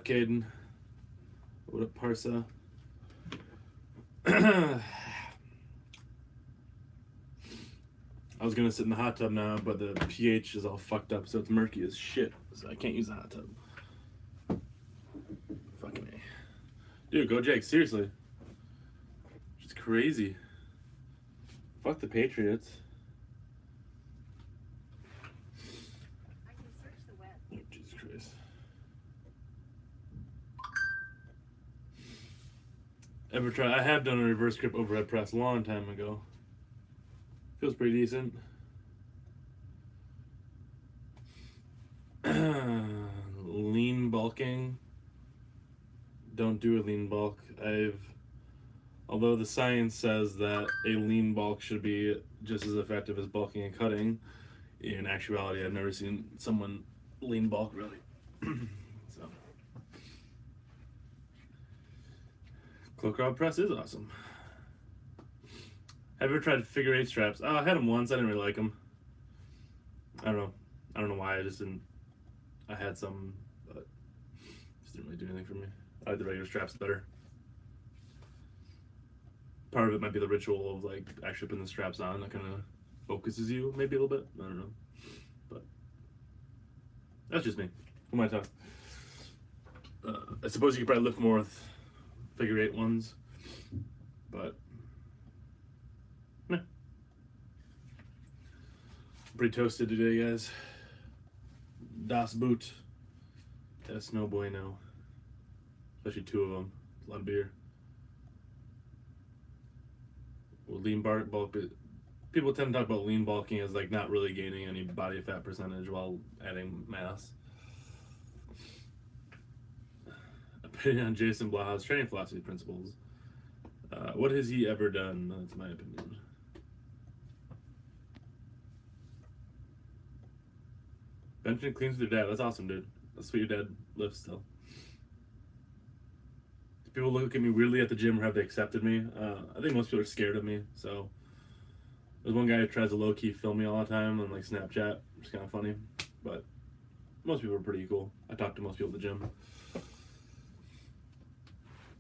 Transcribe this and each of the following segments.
up, Caden? What up, Parsa? I was gonna sit in the hot tub now, but the pH is all fucked up, so it's murky as shit. So I can't use the hot tub. Fucking A. Dude, go Jake, seriously. It's crazy. Fuck the Patriots. I can search the web. Oh, Jesus Christ. Ever try? I have done a reverse grip overhead press a long time ago. Feels pretty decent. Lean bulking. Don't do a lean bulk. Although the science says that a lean bulk should be just as effective as bulking and cutting, in actuality, I've never seen someone lean bulk really. So, cloak rod press is awesome. Have you ever tried figure eight straps? Oh, I had them once. I didn't really like them. I don't know why. I just didn't. I had some, but just didn't really do anything for me. I like the regular straps better. Part of it might be the ritual of like actually putting the straps on. That kind of focuses you maybe a little bit. I don't know, but that's just me. Who am I talking? I suppose you could probably lift more with figure eight ones, but pretty toasted today, guys. Das Boot. That's no bueno. Especially two of them. A lot of beer. Well, lean bulk. People tend to talk about lean bulking as like not really gaining any body fat percentage while adding mass. Opinion on Jason Blaha's training philosophy principles. What has he ever done? That's my opinion. Benjamin cleans with your dad. That's awesome, dude. That's what your dad lifts still. Do people look at me weirdly at the gym, or have they accepted me? I think most people are scared of me. So there's one guy who tries to low-key film me all the time on like Snapchat. It's kind of funny, but most people are pretty cool. I talk to most people at the gym.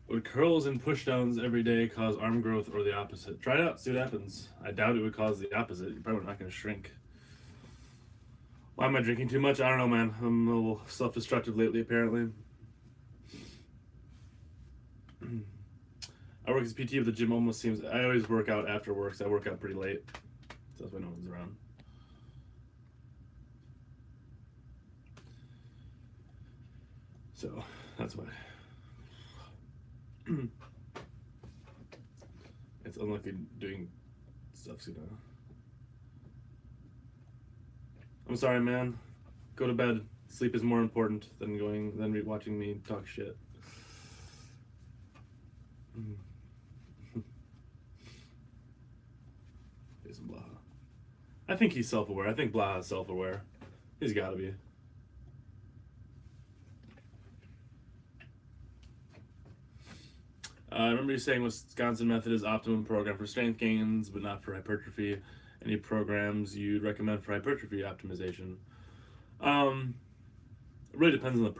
Would curls and pushdowns every day cause arm growth or the opposite? Try it out, see what happens. I doubt it would cause the opposite. You're probably not going to shrink. Why am I drinking too much? I don't know, man. I'm a little self-destructive lately, apparently. I work as PT, but the gym almost seems... I always work out after work, so I work out pretty late. So that's why no one's around. So, that's why. It's unlucky doing stuff, you know. I'm sorry, man. Go to bed. Sleep is more important than watching me talk shit. Jason Blaha. I think he's self-aware. I think Blaha's self-aware. He's got to be. I remember you saying Wisconsin Method is optimum program for strength gains, but not for hypertrophy. Any programs you'd recommend for hypertrophy optimization? It really depends on the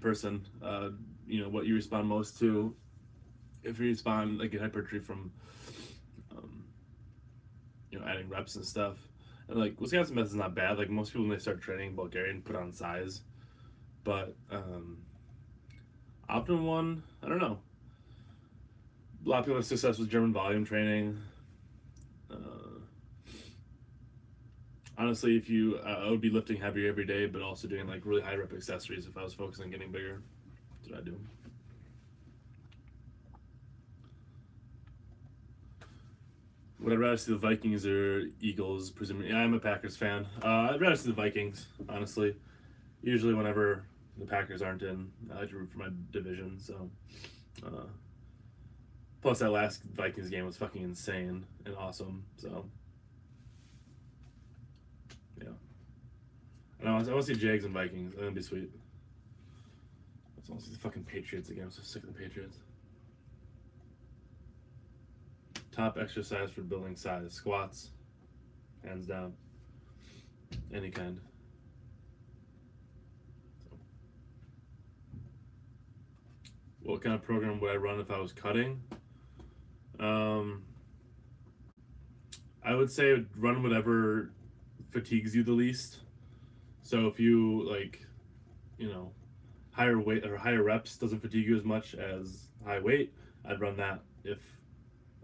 person. You know, what you respond most to. If you respond like in hypertrophy from, you know, adding reps and stuff, and like Wisconsin Method is not bad. Like most people when they start training Bulgarian put on size, but optimum one, I don't know. A lot of people have success with German volume training. Honestly, if you, I would be lifting heavier every day, but also doing like really high rep accessories if I was focused on getting bigger. That's what I do. Would I rather see the Vikings or Eagles? Presumably, yeah, I'm a Packers fan. I'd rather see the Vikings, honestly. Usually, whenever the Packers aren't in, I like to root for my division. So, plus that last Vikings game was fucking insane and awesome. So. Yeah. I want to see Jags and Vikings. That'd be sweet. I want to see the fucking Patriots again. I'm so sick of the Patriots. Top exercise for building size. Squats. Hands down. Any kind. what kind of program would I run if I was cutting? I would say run whatever fatigues you the least. So if you like, you know, higher weight or higher reps doesn't fatigue you as much as high weight, I'd run that. If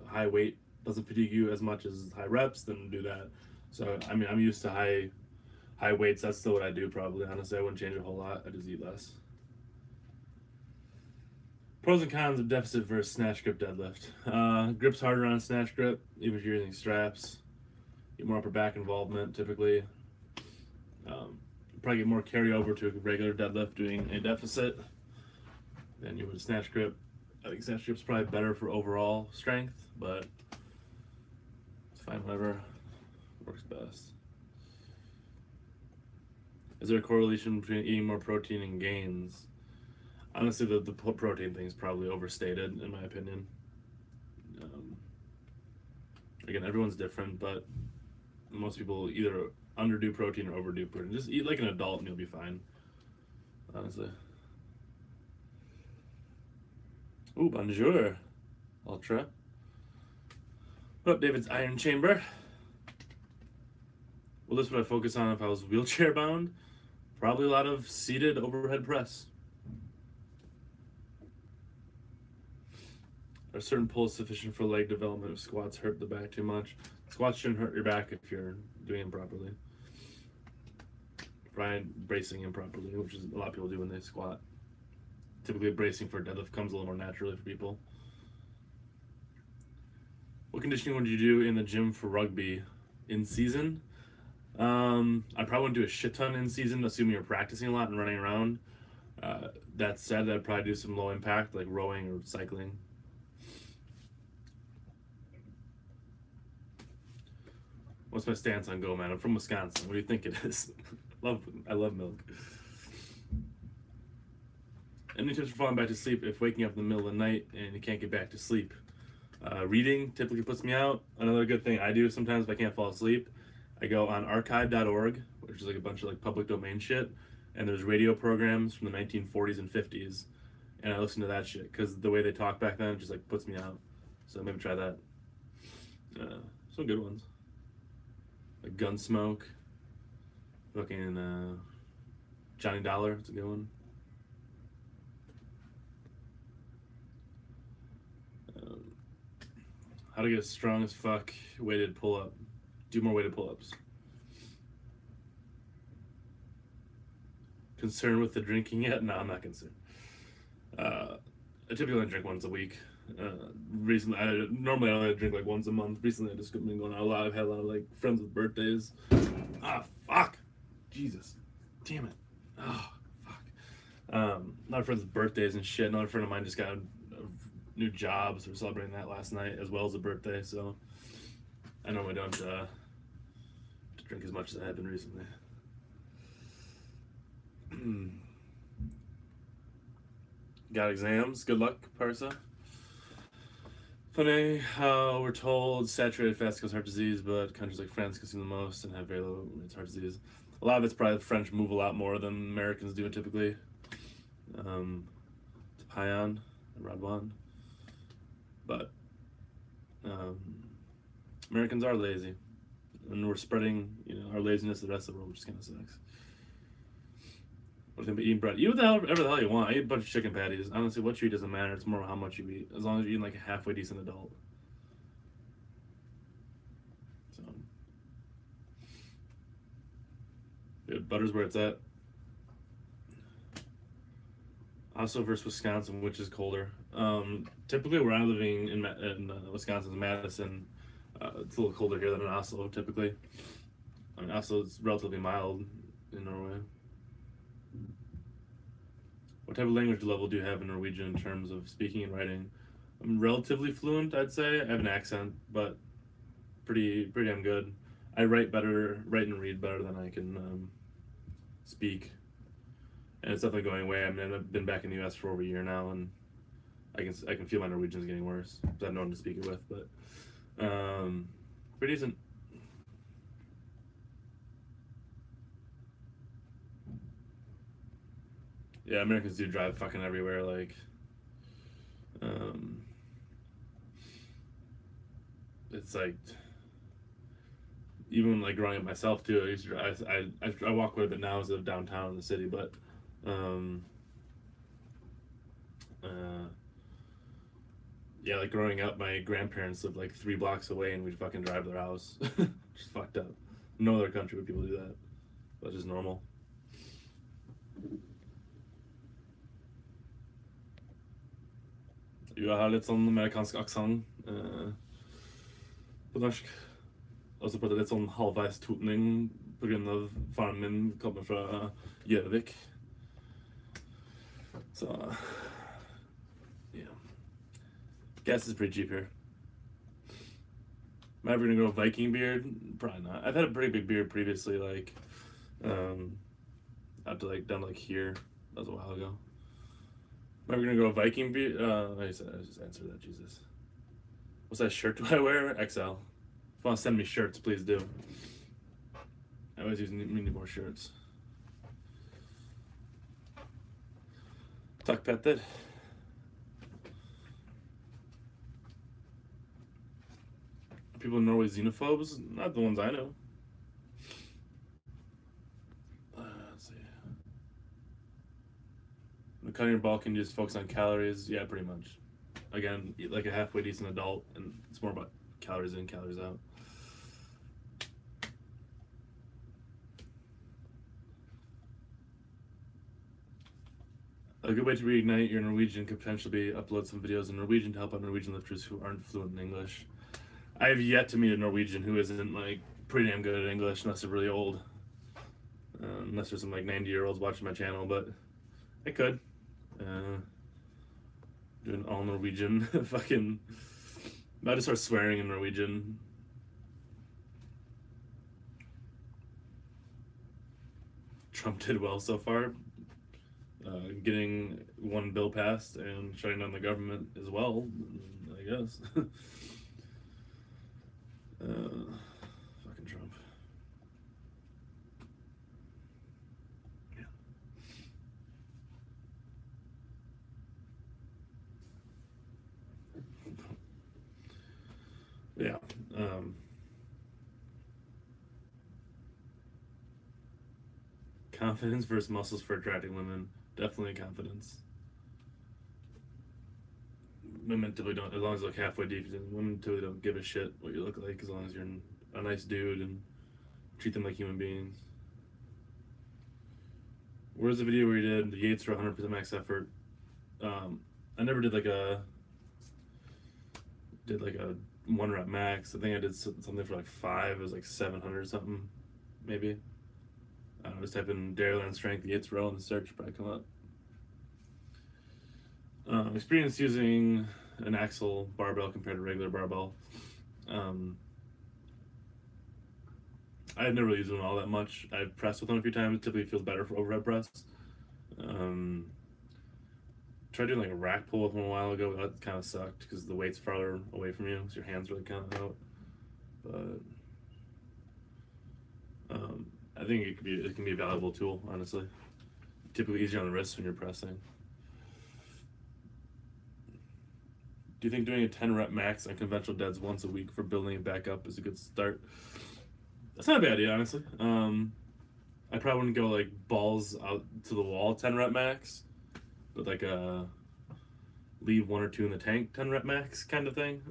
high weight doesn't fatigue you as much as high reps, then do that. So I mean, I'm used to high weights. That's still what I do probably. Honestly, I wouldn't change a whole lot. I just eat less. Pros and cons of deficit versus snatch grip deadlift. Grip's harder on snatch grip, even if you're using straps. Get more upper back involvement typically. Probably get more carryover to a regular deadlift doing a deficit than you would snatch grip. I think snatch grip's probably better for overall strength, but it's fine, whatever works best. Is there a correlation between eating more protein and gains? Honestly, the protein thing is probably overstated, in my opinion. Again, everyone's different, but most people either underdo protein or overdo protein. Just eat like an adult and you'll be fine, honestly. Ooh, bonjour, Ultra. What up, David's Iron Chamber? Well, this would I focus on if I was wheelchair bound? Probably a lot of seated overhead press. Are certain pulls sufficient for leg development if squats hurt the back too much? Squats shouldn't hurt your back if you're doing them properly. Probably bracing improperly, which is a lot of people do when they squat. Typically bracing for deadlift comes a little more naturally for people. What conditioning would you do in the gym for rugby in season? I probably wouldn't do a shit ton in season, assuming you're practicing a lot and running around. That said, I'd probably do some low impact like rowing or cycling. What's my stance on Go Man? I'm from Wisconsin. What do you think it is? I love milk. Any tips for falling back to sleep if waking up in the middle of the night and you can't get back to sleep? Reading typically puts me out. Another good thing I do sometimes if I can't fall asleep, I go on archive.org, which is like a bunch of like public domain shit, and there's radio programs from the 1940s and 50s, and I listen to that shit because the way they talk back then just like puts me out. So maybe try that. Some good ones. Like Gunsmoke, fucking Johnny Dollar, it's a good one. How to get a strong as fuck weighted pull-up. Do more weighted pull-ups. Concerned with the drinking yet? No, I'm not concerned. I typically only drink once a week. Recently, normally I only drink like once a month. Recently, I just been going out a lot. I've had a lot of like friends with birthdays. Ah, fuck. Jesus. Damn it. Oh, fuck. A lot of friends with birthdays and shit. Another friend of mine just got a new job, so we're celebrating that last night as well as a birthday. So I normally don't drink as much as I have been recently. Got exams. Good luck, Parsa. Funny how we're told saturated fats cause heart disease, but countries like France consume the most and have very low rates of heart disease. A lot of it's probably the French move a lot more than Americans do typically. Payan, Radwan. But Americans are lazy, and we're spreading, our laziness to the rest of the world, which kind of sucks. What do you think about eating bread? Eat whatever the hell you want. Eat a bunch of chicken patties. Honestly, what you eat doesn't matter. It's more how much you eat, as long as you're eating like a halfway decent adult. So, good. Butter's where it's at. Also versus Wisconsin, which is colder. Typically, where I'm living in Wisconsin, Madison, it's a little colder here than in Oslo. Typically, I mean Oslo is relatively mild in Norway. What type of language level do you have in Norwegian in terms of speaking and writing? I'm relatively fluent, I'd say. I have an accent, but pretty damn good. I write and read better than I can speak. And it's definitely going away. I mean, I've been back in the U.S. for over a year now, and I can feel my Norwegian's getting worse. I have no one to speak it with, but pretty decent. Yeah, Americans do drive fucking everywhere. Like, It's like, even like growing up myself too, I used to, I walk quite a bit now instead of downtown in the city, but yeah, like growing up, my grandparents lived like 3 blocks away, and we'd fucking drive to their house. Just fucked up. No other country would people do that. That's just normal. Jeg har litt sånn amerikansk aksent på norsk. Og så prater jeg litt sånn halvveis totning på grunn av faren min kommer fra Gjøvik. So, yeah. Gas is pretty cheap here. Am I ever gonna go Viking beard? Probably not. I've had a pretty big beard previously, like, up to like down to like here. That was a while ago. Am I ever gonna go Viking beard? I just answered that. Jesus. What size shirt do I wear? XL. If you want to send me shirts, please do. I always need more shirts. Tack Petter. Are people in Norway xenophobes? Not the ones I know. Let's see. When cutting your bulk, can you just focus on calories? Yeah, pretty much. Again, eat like a halfway decent adult, and it's more about calories in, calories out. A good way to reignite your Norwegian could potentially be upload some videos in Norwegian to help out Norwegian lifters who aren't fluent in English. I have yet to meet a Norwegian who isn't like pretty damn good at English, unless they're really old. Unless there's some like 90-year-olds watching my channel, but I could. Doing all Norwegian. Fucking. I just start swearing in Norwegian. Trump did well so far. Getting one bill passed and shutting down the government as well, I guess. Fucking Trump. Yeah. Confidence versus muscles for attracting women. Definitely confidence. Women typically don't, as long as you look halfway decent, women typically don't give a shit what you look like as long as you're a nice dude and treat them like human beings. Where's the video where you did the Yates for 100% max effort? I never did like a 1 rep max. I think I did something for like 5. It was like 700 something, maybe. I don't know, just type in Dairyland Strength Yates row in the search, probably come up. Experience using an axle barbell compared to regular barbell. I've never really used them all that much. I've pressed with them a few times. It typically feels better for overhead press. Tried doing like a rack pull with one a while ago, but that kind of sucked because the weight's farther away from you, so your hands really kind of out. But I think it can be a valuable tool, honestly. Typically easier on the wrist when you're pressing. Do you think doing a 10 rep max on conventional deads once a week for building it back up is a good start? That's not a bad idea, honestly. I probably wouldn't go like balls out to the wall 10 rep max, but like a leave 1 or 2 in the tank 10 rep max kind of thing.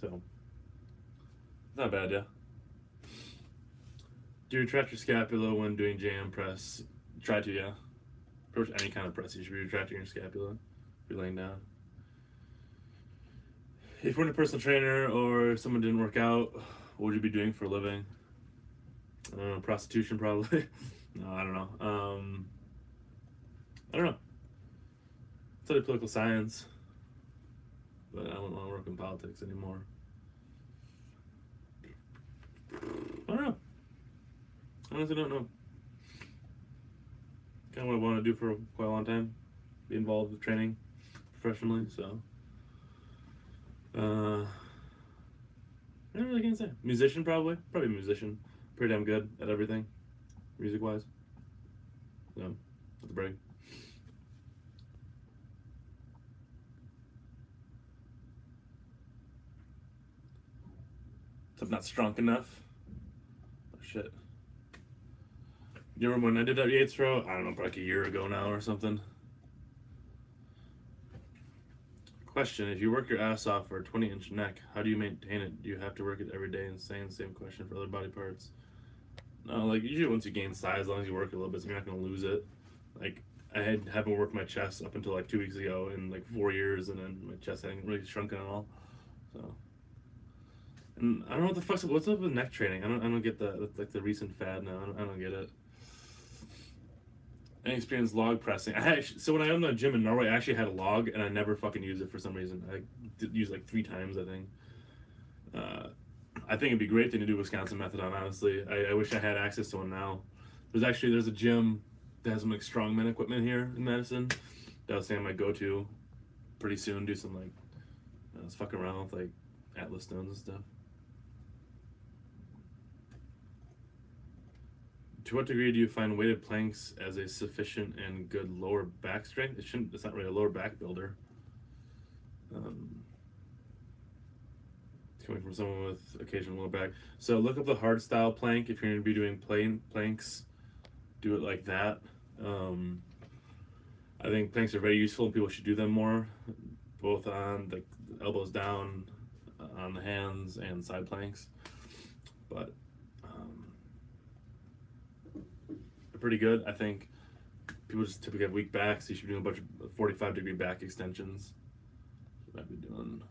So it's not a bad idea. Do you retract your scapula when doing jam press? Try to, yeah. Pretty much any kind of press, you should be retracting your scapula if you're laying down. If you're a personal trainer or someone didn't work out, what would you be doing for a living? Prostitution, probably. No, I don't know. I don't know. Study political science, but I don't want to work in politics anymore. I don't know. I honestly don't know. Kind of what I want to do for quite a long time. Be involved with training professionally, so. I don't really can't say. Musician, probably. Probably a musician. Pretty damn good at everything, music-wise. So, not the brag. I'm not strong enough. Oh, shit. You remember when I did that Yates row? I don't know, probably like a year ago now or something. Question, if you work your ass off for a 20-inch neck, how do you maintain it? Do you have to work it every day? And same question for other body parts. No, like usually once you gain size, as long as you work it a little bit, so you're not going to lose it. Like I haven't worked my chest up until like 2 weeks ago in like 4 years, and then my chest hadn't really shrunken at all. So, and I don't know what the fuck's what's up with neck training. I don't get that. That's like the recent fad now. I don't get it. I experienced log pressing. So when I owned a gym in Norway, I actually had a log, and I never fucking used it for some reason. I did use like 3 times, I think. I think it'd be great thing to do Wisconsin Methadone, honestly. I wish I had access to one now. There's a gym that has some like strongman equipment here in Madison that I was saying I might go to pretty soon, do some like let's fuck around with like Atlas stones and stuff. To what degree do you find weighted planks as a sufficient and good lower back strength? It's not really a lower back builder. Coming from someone with occasional lower back. So look up the hard style plank. If you're going to be doing plain planks, do it like that. I think planks are very useful and people should do them more, both on the elbows down, on the hands, and side planks. But they're pretty good. I think people just typically have weak backs, so you should be doing a bunch of 45-degree back extensions. I'd be doing.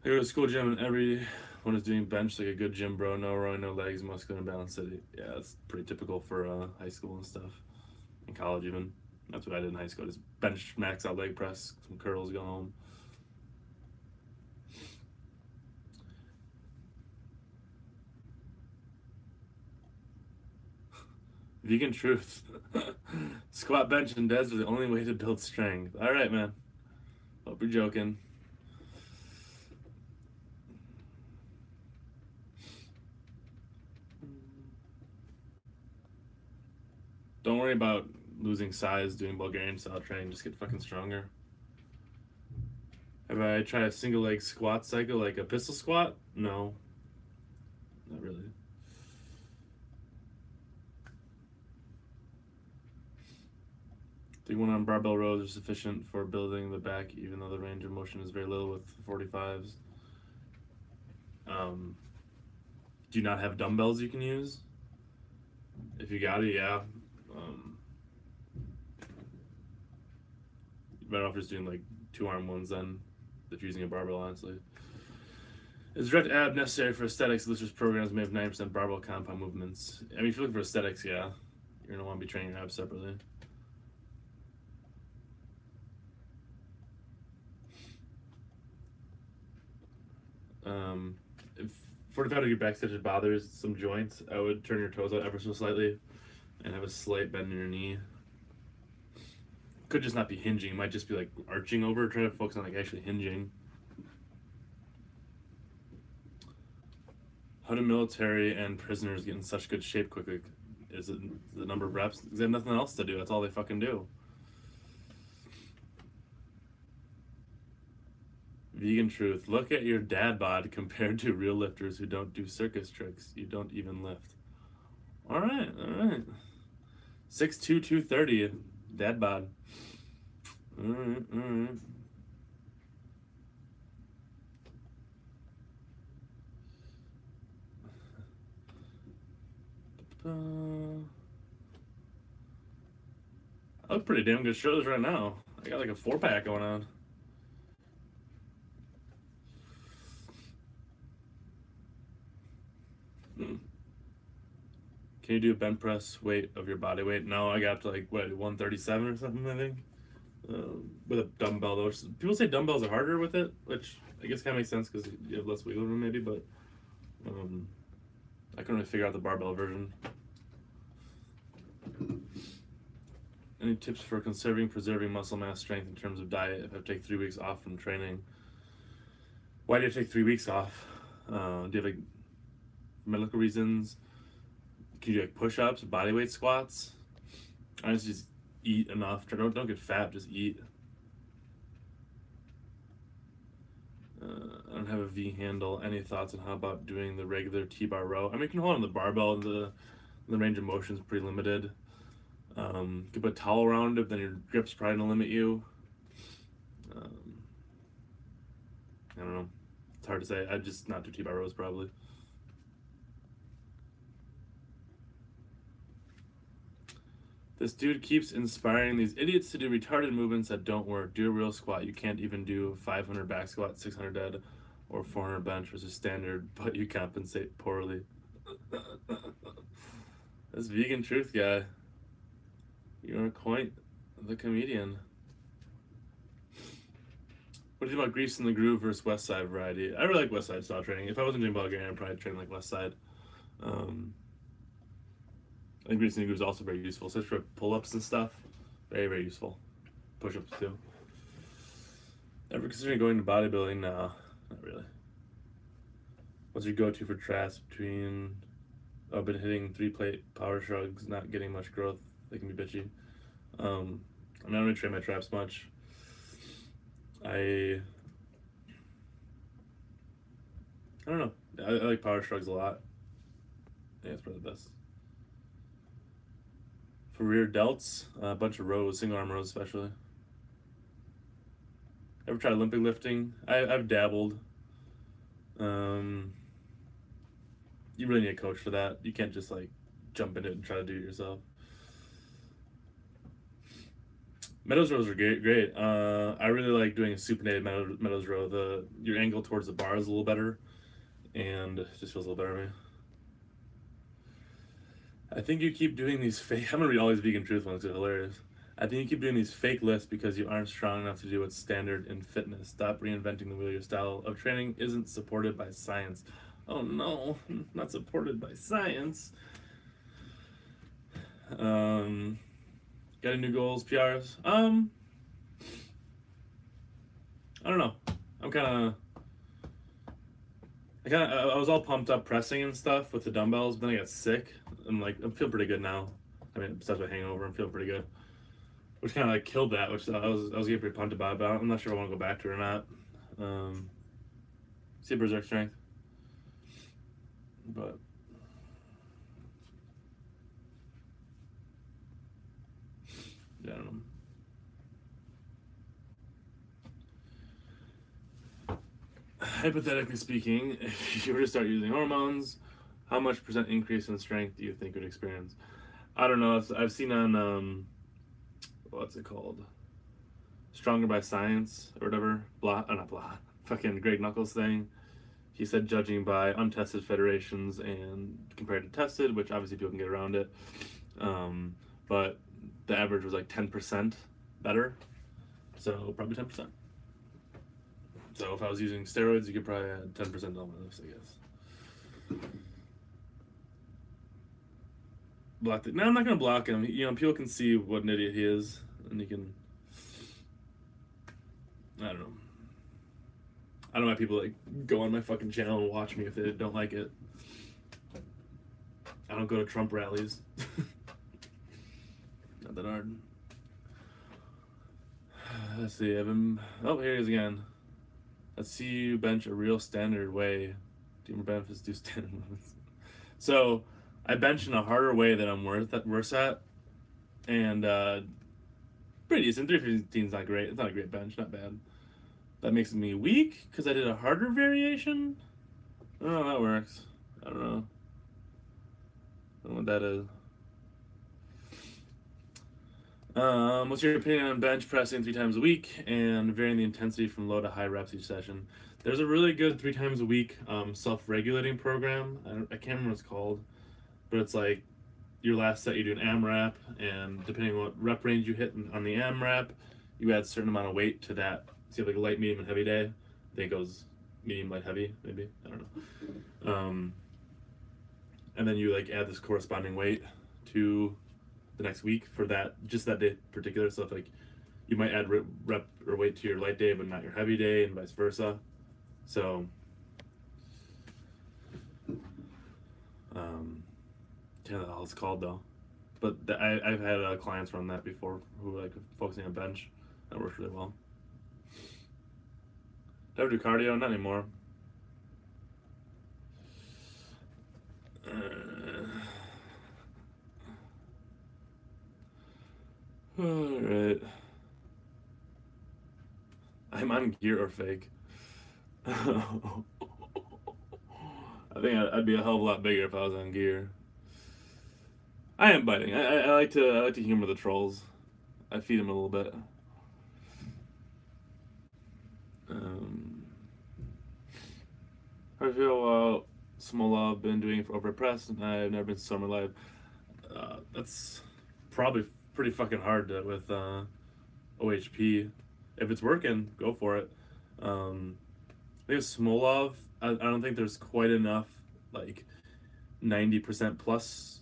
I go to a school gym and everyone is doing bench like a good gym bro. No rowing, no legs, muscular and balance city. Yeah, that's pretty typical for high school and stuff. In college even. That's what I did in high school. Just bench, max out leg press, some curls, go home. Vegan truth. Squat, bench, and deads are the only way to build strength. All right, man. Hope you're joking. Don't worry about losing size doing Bulgarian style training. Just get fucking stronger. Have I tried a single leg squat cycle like a pistol squat? No. Not really. I think one-arm barbell rows are sufficient for building the back, even though the range of motion is very little with 45s. Do you not have dumbbells you can use? If you got it, yeah. You're better off just doing like 2-arm ones then, if you're using a barbell, honestly. Is direct ab necessary for aesthetics? Listeners programs may have 90% barbell compound movements. I mean, if you're looking for aesthetics, yeah. You're going to want to be training your abs separately. If 45-degree back stretch bothers some joints, I would turn your toes out ever so slightly and have a slight bend in your knee. Could just not be hinging. It might just be like arching over. Try to focus on like actually hinging. How do military and prisoners get in such good shape quickly? Is it the number of reps? Because they have nothing else to do. That's all they fucking do. Vegan truth. Look at your dad bod compared to real lifters who don't do circus tricks. You don't even lift. All right. 6'2", 230. Dad bod. All right. I look pretty damn good shoulders right now. I got like a 4-pack going on. Can you do a bench press weight of your body weight? No, I got up to like, what, 137 or something, I think? With a dumbbell, though. People say dumbbells are harder with it, which I guess kind of makes sense because you have less wiggle room, maybe, but I couldn't really figure out the barbell version. Any tips for preserving muscle mass strength in terms of diet if I take 3 weeks off from training? Why do you take 3 weeks off? Do you have like medical reasons? Can you do like push-ups, body weight squats? Honestly, just eat enough. Don't get fat, just eat. V handle. Any thoughts on how about doing the regular T-bar row? I mean, you can hold on the barbell. The range of motion is pretty limited. You can put a towel around it, but then your grip's probably gonna limit you. I don't know. It's hard to say. I'd just not do T-bar rows probably. This dude keeps inspiring these idiots to do retarded movements that don't work. Do a real squat. You can't even do 500 back squat, 600 dead, or 400 bench versus standard, but you compensate poorly. This vegan truth guy. You are quite the comedian. What do you think about Grease in the Groove versus West Side variety? I really like West Side style training. If I wasn't doing Bulgarian, I'd probably train like West Side. I think Grease in the Groove is also very useful, especially for pull-ups and stuff. Very, very useful. Push-ups too. Ever considering going to bodybuilding? No, not really. What's your go-to for traps between... I've been hitting 3-plate power shrugs, not getting much growth. They can be bitchy. I'm not really train my traps much. I don't know. I like power shrugs a lot. Yeah, it's probably the best. For rear delts, a bunch of rows, single arm rows especially. Ever tried Olympic lifting? I've dabbled. You really need a coach for that. You can't just like jump into it and try to do it yourself. Meadows rows are great. I really like doing a supinated Meadows row. Your angle towards the bar is a little better, and it just feels a little better to me. I think you keep doing these fake... I'm gonna read all these vegan truth ones, they're hilarious. I think you keep doing these fake lifts because you aren't strong enough to do what's standard in fitness. Stop reinventing the wheel. Your style of training isn't supported by science. Oh no, not supported by science. Got any new goals, PRs? I don't know. I was all pumped up pressing and stuff with the dumbbells, but then I got sick. I'm feeling pretty good now. I mean, besides my hangover, I'm feeling pretty good. Which kind of like killed that, which I was getting pretty pumped about. But I'm not sure if I want to go back to it or not. See Berserk Strength. But yeah, I don't know. Hypothetically speaking, if you were to start using hormones, how much % increase in strength do you think you would experience? I don't know. I've seen on what's it called? Stronger by Science or whatever. Fucking Greg Knuckles thing. He said judging by untested federations and compared to tested, which obviously people can get around it. But the average was like 10% better. So probably 10%. So if I was using steroids, you could probably add 10% on my lifts, I guess. Block it. No, I'm not gonna block him. You know, people can see what an idiot he is, and you can. I don't know. I don't know why people like go on my fucking channel and watch me if they don't like it. I don't go to Trump rallies. Not that hard. Let's see. Oh, here he is again. Let's see you bench a real standard way. Do more benefits, do standard movements. So I bench in a harder way that I'm worse at, and pretty decent. 315 is not great. It's not a great bench, not bad. That makes me weak because I did a harder variation. I don't know how that works. I don't know. I don't know what that is. What's your opinion on bench pressing 3 times a week and varying the intensity from low to high reps each session? There's a really good 3 times a week self-regulating program. I can't remember what it's called, but it's like your last set you do an AMRAP, and depending on what rep range you hit on the AMRAP, you add a certain amount of weight to that. So you have like a light, medium, and heavy day. I think it goes medium, light, heavy, maybe. I don't know. And then you like add this corresponding weight to the next week for that, just that day particular. So if like you might add rep or weight to your light day but not your heavy day, and vice versa. So can't know what it's called though, but I've had clients run that before who are like focusing on bench. That works really well. Do I ever do cardio? Not anymore. on gear or fake? I think I'd be a hell of a lot bigger if I was on gear. I am biting. I like to humor the trolls. I feed them a little bit. How do you feel about Smolov been doing for Overpress? And I've never been to Summer Live. That's probably pretty fucking hard with OHP. If it's working, go for it. I think Smolov, I don't think there's quite enough like 90% plus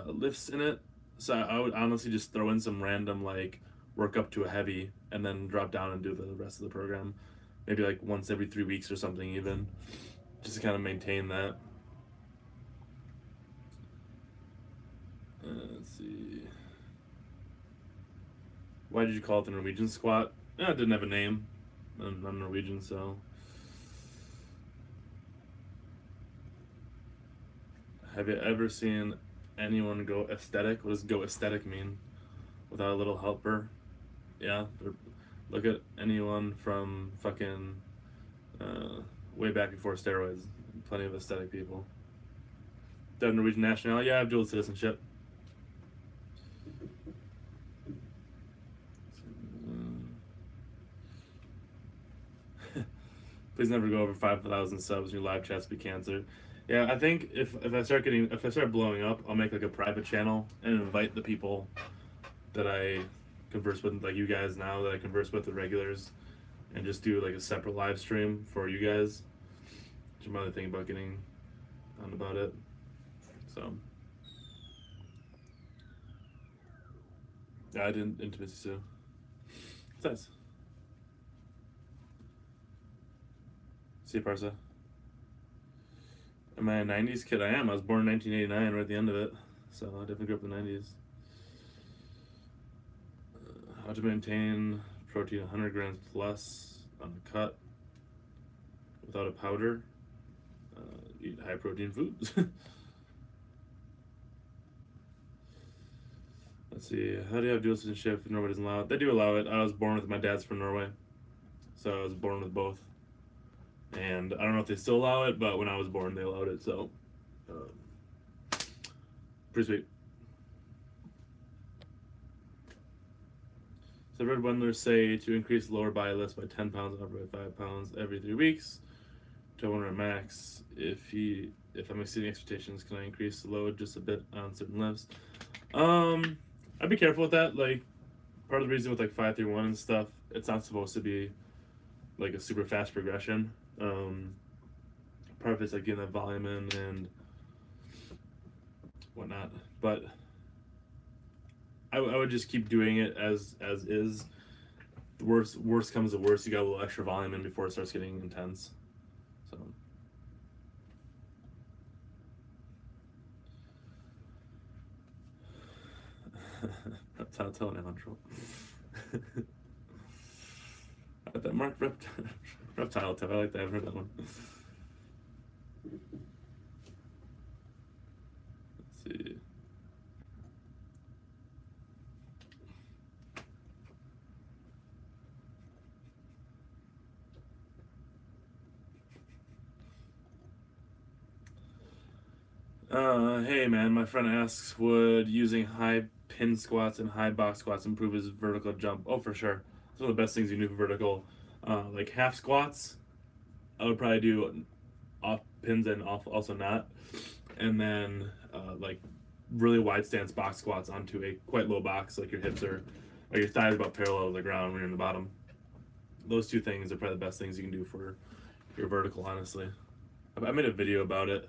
lifts in it. So I would honestly just throw in some random like work up to a heavy and then drop down and do the rest of the program. Maybe like once every 3 weeks or something even. Just to kind of maintain that. Let's see. Why did you call it the Norwegian squat? It didn't have a name. I'm Norwegian, so. Have you ever seen anyone go aesthetic? What does go aesthetic mean? Without a little helper? Yeah. Look at anyone from fucking way back before steroids. Plenty of aesthetic people. Do I have Norwegian nationality? Yeah, I have dual citizenship. Please never go over 5,000 subs in your live chats. Be cancer. Yeah, I think if I start blowing up, I'll make like a private channel and invite the people that I converse with, like you guys now that I converse with, the regulars, and just do like a separate live stream for you guys. Which I'm really thinking about getting on about it. So yeah, I did intimacy too. It's nice. See you, Parsa. Am I a 90s kid? I am. I was born in 1989, right at the end of it. So I definitely grew up in the 90s. How to maintain protein 100 grams plus on the cut without a powder. Eat high protein foods. Let's see. How do you have dual citizenship if Norway doesn't allow it? They do allow it. I was born with, my dad's from Norway. So I was born with both. And I don't know if they still allow it, but when I was born, they allowed it. So, pretty sweet. So I've heard wendlers say to increase the lower body lifts by 10 pounds and upper by 5 pounds every 3 weeks to 100 max. If I'm exceeding expectations, can I increase the load just a bit on certain lifts? I'd be careful with that. Like, part of the reason with like 531 and stuff, it's not supposed to be like a super fast progression. Part of it's like getting that volume in and whatnot, but I would just keep doing it as is. The worst comes to worst, you got a little extra volume in before it starts getting intense. So reptile now control. That Mark reptile toe. I like that. I've heard that one. Let's see. Hey man, my friend asks, would using high pin squats and high box squats improve his vertical jump? Oh, for sure. It's one of the best things you can do for vertical. Like half squats, I would probably do off pins and off also not. And then like really wide stance box squats onto a quite low box, like your hips are, or your thighs about parallel to the ground when you're in the bottom. Those two things are probably the best things you can do for your vertical, honestly. I made a video about it.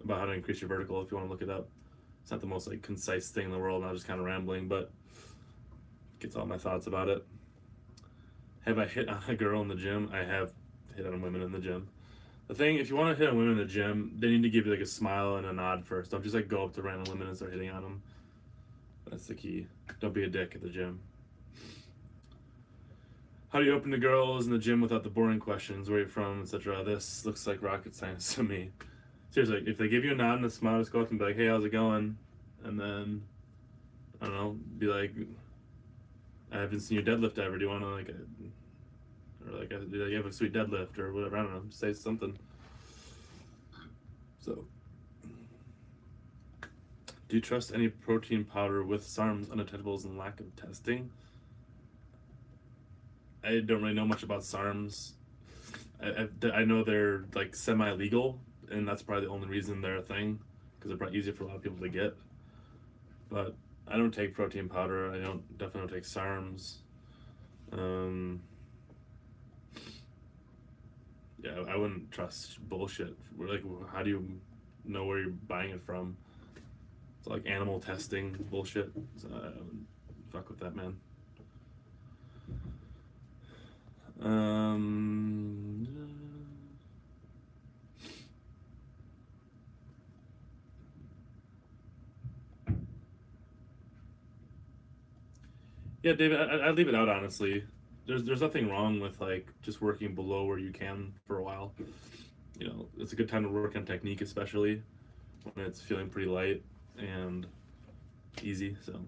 About how to increase your vertical if you want to look it up. It's not the most like concise thing in the world, not just kind of rambling, but gets all my thoughts about it. Have I hit on a girl in the gym? I have hit on women in the gym. The thing, if you want to hit on women in the gym, they need to give you like a smile and a nod first. Don't just like go up to random women and start hitting on them. That's the key. Don't be a dick at the gym. How do you open to girls in the gym without the boring questions? Where are you from, etc.? This looks like rocket science to me. Seriously, if they give you a nod and a smile, just go up and be like, hey, how's it going? And then, I don't know, be like, I haven't seen you deadlift ever. Do you want to like, or like you have a sweet deadlift or whatever? I don't know. Say something. So, do you trust any protein powder with SARMs, undetectables, and lack of testing? I don't really know much about SARMs. I know they're like semi-legal, and that's probably the only reason they're a thing, because they're probably easier for a lot of people to get. But I don't take protein powder. I definitely don't take SARMs. Yeah, I wouldn't trust bullshit. Like, how do you know where you're buying it from? It's like animal testing bullshit. So I wouldn't fuck with that, man. Yeah, David, I'd leave it out, honestly. There's nothing wrong with like just working below where you can for a while. You know, it's a good time to work on technique, especially when it's feeling pretty light and easy. So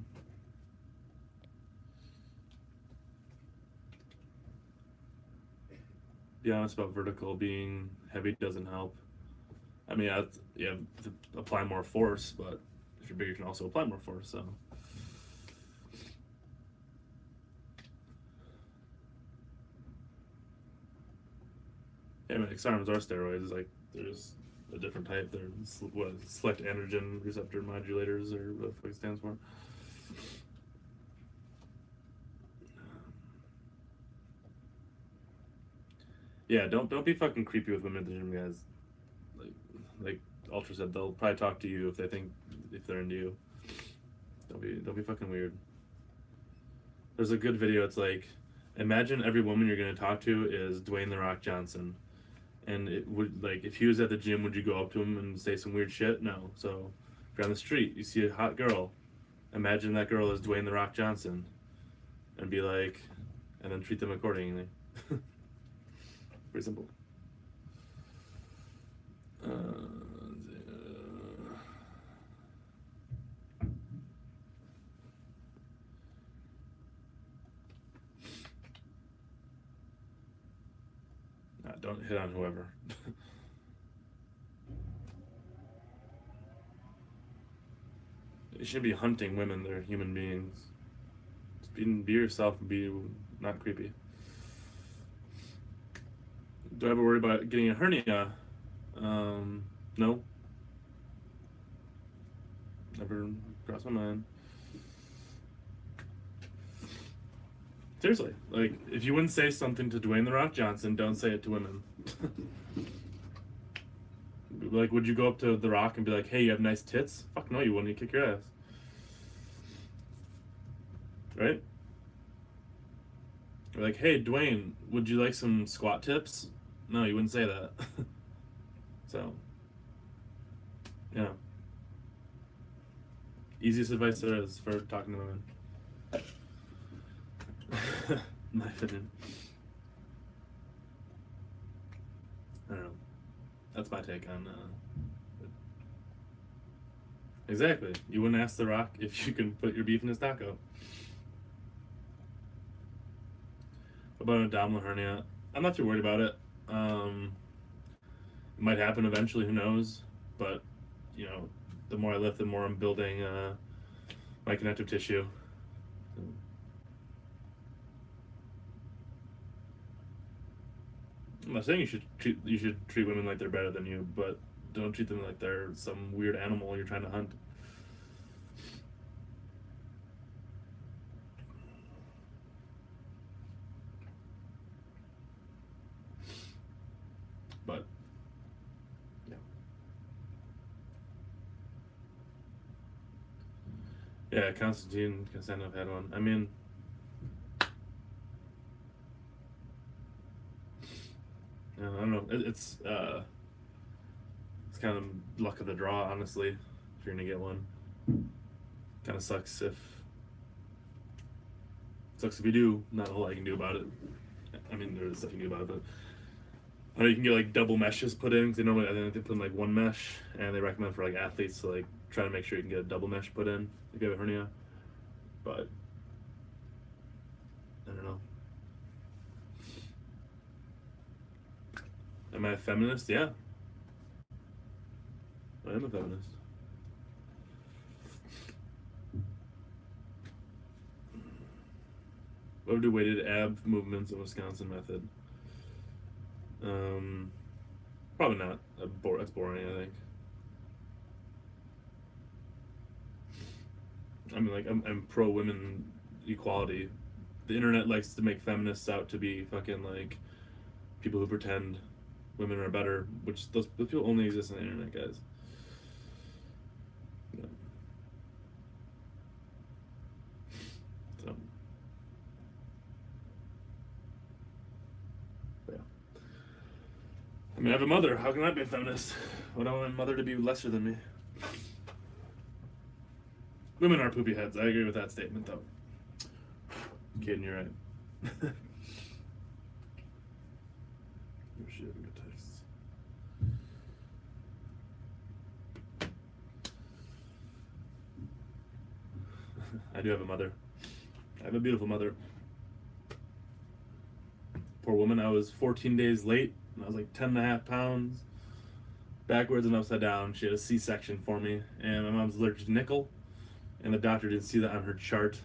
be honest about vertical. Being heavy doesn't help. I mean, you have to apply more force, but if you're big, you can also apply more force. So. Yeah, I mean, XRMs are steroids. Like, there's a different type. They're what, select androgen receptor modulators, or what the fuck it stands for. Yeah, don't be fucking creepy with women at the gym, guys. Like Ultra said, they'll probably talk to you if they're into you. Don't be fucking weird. There's a good video. It's like, imagine every woman you're gonna talk to is Dwayne the Rock Johnson. And it would, like, if he was at the gym, would you go up to him and say some weird shit? No. So if you're on the street, you see a hot girl, imagine that girl is Dwayne the Rock Johnson, and be like, and then treat them accordingly. Pretty simple. Don't hit on whoever. You should be hunting women. They're human beings. Just be yourself and be not creepy. Do I ever worry about getting a hernia? No. Never crossed my mind. Seriously, like, if you wouldn't say something to Dwayne the Rock Johnson, don't say it to women. Like, would you go up to The Rock and be like, hey, you have nice tits? Fuck no, you wouldn't. You'd kick your ass. Right? Or like, hey, Dwayne, would you like some squat tips? No, you wouldn't say that. So, yeah. Easiest advice there is for talking to women. My opinion. I don't know. That's my take on exactly. You wouldn't ask The Rock if you can put your beef in his taco. About an abdominal hernia, I'm not too worried about it. It might happen eventually, who knows? But, you know, the more I lift, the more I'm building my connective tissue. I'm not saying you should treat women like they're better than you, but don't treat them like they're some weird animal you're trying to hunt. But yeah, Constantine Constantinov had one. I mean, I don't know. It's kind of luck of the draw, honestly. If you're gonna get one, kind of sucks if you do. Not a whole lot you can do about it. I mean, there's stuff you can do about it, but I know you can get like double meshes put in. Because they normally, I think they put in like one mesh, and they recommend for like athletes to like try to make sure you can get a double mesh put in if you have a hernia. But Am I a feminist? Yeah. I am a feminist. What would do weighted ab movements in Wisconsin method? Probably not. That's boring, I think. I mean, like, I'm pro women equality. The internet likes to make feminists out to be fucking like people who pretend women are better, which those people only exist on the internet, guys. Yeah. So, yeah. I mean, I have a mother. How can I be a feminist? Would I want my mother to be lesser than me? Women are poopy heads. I agree with that statement, though. Kidding, you're right. Oh shit, we got texts. I do have a mother. I have a beautiful mother. Poor woman, I was 14 days late, and I was like 10.5 pounds. Backwards and upside down. She had a C-section for me, and my mom's allergic to nickel, and the doctor didn't see that on her chart,